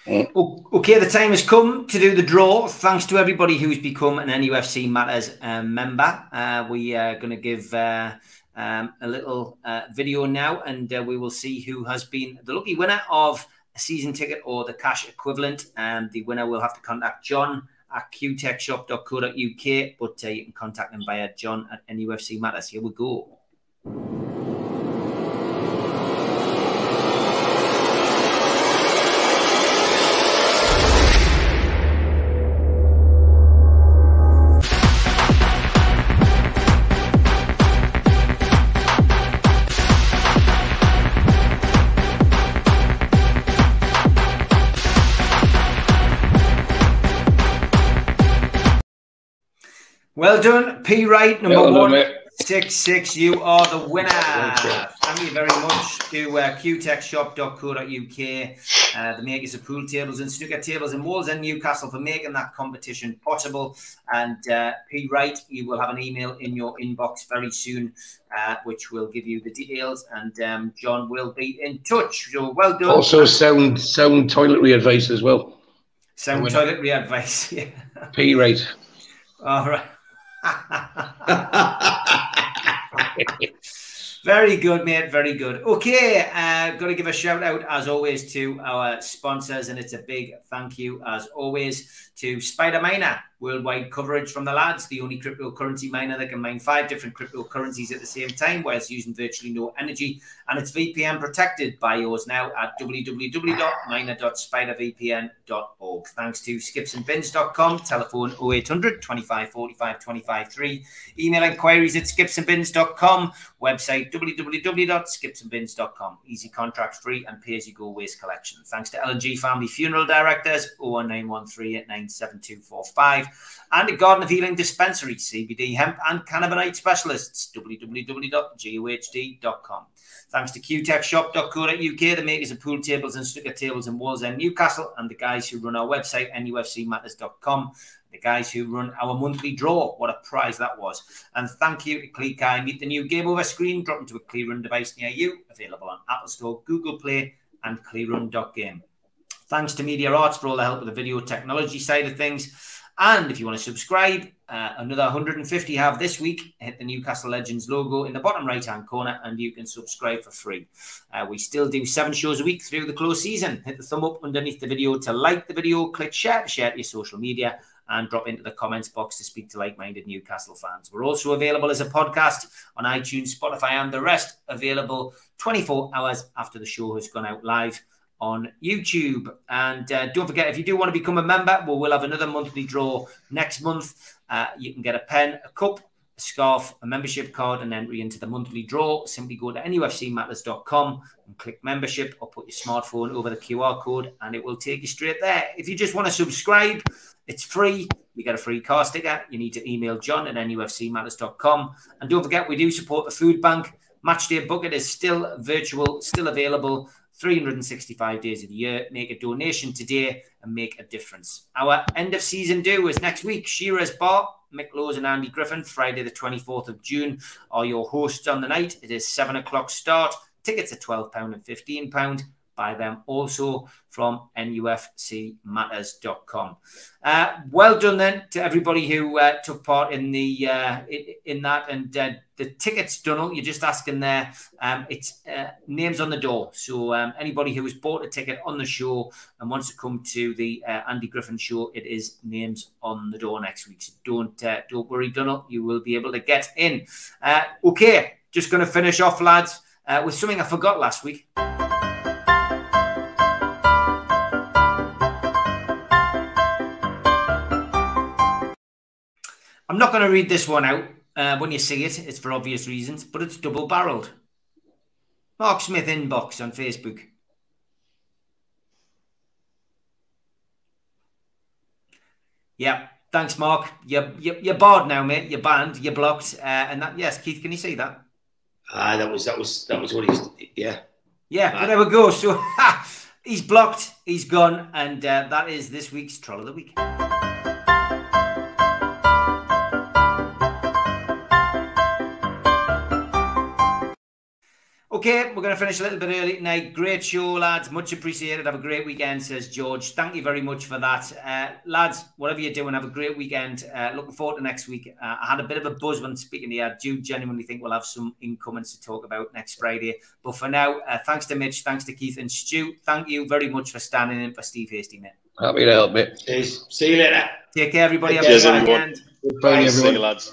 Okay, the time has come to do the draw. Thanks to everybody who's become an NUFC Matters member. We are going to give a little video now, and we will see who has been the lucky winner of a season ticket or the cash equivalent. The winner will have to contact John at qtechshop.co.uk, but you can contact him via John at NUFC Matters. Here we go. Well done, P. Wright, number 166. You are the winner. Thank you very much to qtechshop.co.uk, the makers of pool tables and snooker tables in Wales and Newcastle, for making that competition possible. And P. Wright, you will have an email in your inbox very soon, which will give you the details, and John will be in touch. So well done. Also, sound toiletry advice as well. Sound toiletry advice, yeah. P. Wright. All right. Very good, mate. Very good. Okay, got to give a shout out as always to our sponsors, and it's a big thank you as always to Spider Miner. Worldwide coverage from the lads, the only cryptocurrency miner that can mine 5 different cryptocurrencies at the same time whilst using virtually no energy, and it's VPN protected. Buy yours now at www.miner.spidervpn.org. Thanks to skipsandbins.com, telephone 0800 25 45 25 3, email inquiries at skipsandbins.com, website www.skipsandbins.com. Easy, contract free and pay-as-you-go waste collection. Thanks to L&G Family Funeral Directors, 01913 897245, and a Garden of Healing Dispensary, CBD, hemp and cannabinoid specialists, www.gohd.com. Thanks to qtechshop.co.uk, the makers of pool tables and snooker tables in Wales and Newcastle, and the guys who run our website, nufcmatters.com, the guys who run our monthly draw. What a prize that was. And thank you to ClearKai. Meet the new Game Over screen, drop into a ClearRun device near you, available on Apple Store, Google Play, and clearrun.game. Thanks to Media Arts for all the help with the video technology side of things. And if you want to subscribe, another 150 have this week. Hit the Newcastle Legends logo in the bottom right-hand corner and you can subscribe for free. We still do 7 shows a week through the close season. Hit the thumb up underneath the video to like the video, click share to share to your social media, and drop into the comments box to speak to like-minded Newcastle fans. We're also available as a podcast on iTunes, Spotify, and the rest, available 24 hours after the show has gone out live on YouTube. And don't forget, if you do want to become a member, we'll have another monthly draw next month. You can get a pen, a cup, a scarf, a membership card, and entry into the monthly draw. Simply go to nufcmatters.com and click membership, or put your smartphone over the QR code and it will take you straight there. If you just want to subscribe, it's free. You get a free car sticker. You need to email John at nufcmatters.com. And don't forget, we do support the food bank. Matchday Bucket is still virtual, still available 365 days of the year. Make a donation today and make a difference. Our end of season do is next week. Shearer's Bar, Mick Lowes and Andy Griffin, Friday the 24th of June, are your hosts on the night. It is 7 o'clock start. Tickets are £12 and £15. Buy them also from NUFCmatters.com. Well done then to everybody who took part in the in that, and the tickets, Donald, you're just asking there. It's names on the door. So anybody who has bought a ticket on the show and wants to come to the Andy Griffin show, it is names on the door next week. So don't worry, Donald, you will be able to get in. Okay, just going to finish off, lads, with something I forgot last week. I'm not going to read this one out when you see it. It's for obvious reasons, but it's double-barreled. Mark Smith Inbox on Facebook. Yeah, thanks, Mark. You're barred now, mate. You're banned. You're blocked. And that, yes, Keith, can you see that? That was what he's, yeah. Yeah, but there we go. So he's blocked. He's gone, and that is this week's Troll of the Week. Okay, we're going to finish a little bit early tonight. Great show, lads. Much appreciated. Have a great weekend, says George. Thank you very much for that. Lads, whatever you're doing, have a great weekend. Looking forward to next week. I had a bit of a buzz when speaking to you. I do genuinely think we'll have some incomings to talk about next Friday. But for now, thanks to Mitch, thanks to Keith and Stu. Thank you very much for standing in for Steve Hasty, mate. Happy to help, mate. Cheers. See you later. Take care, everybody. Cheers, Have a good everyone. weekend. Good Friday, everyone. See you, lads.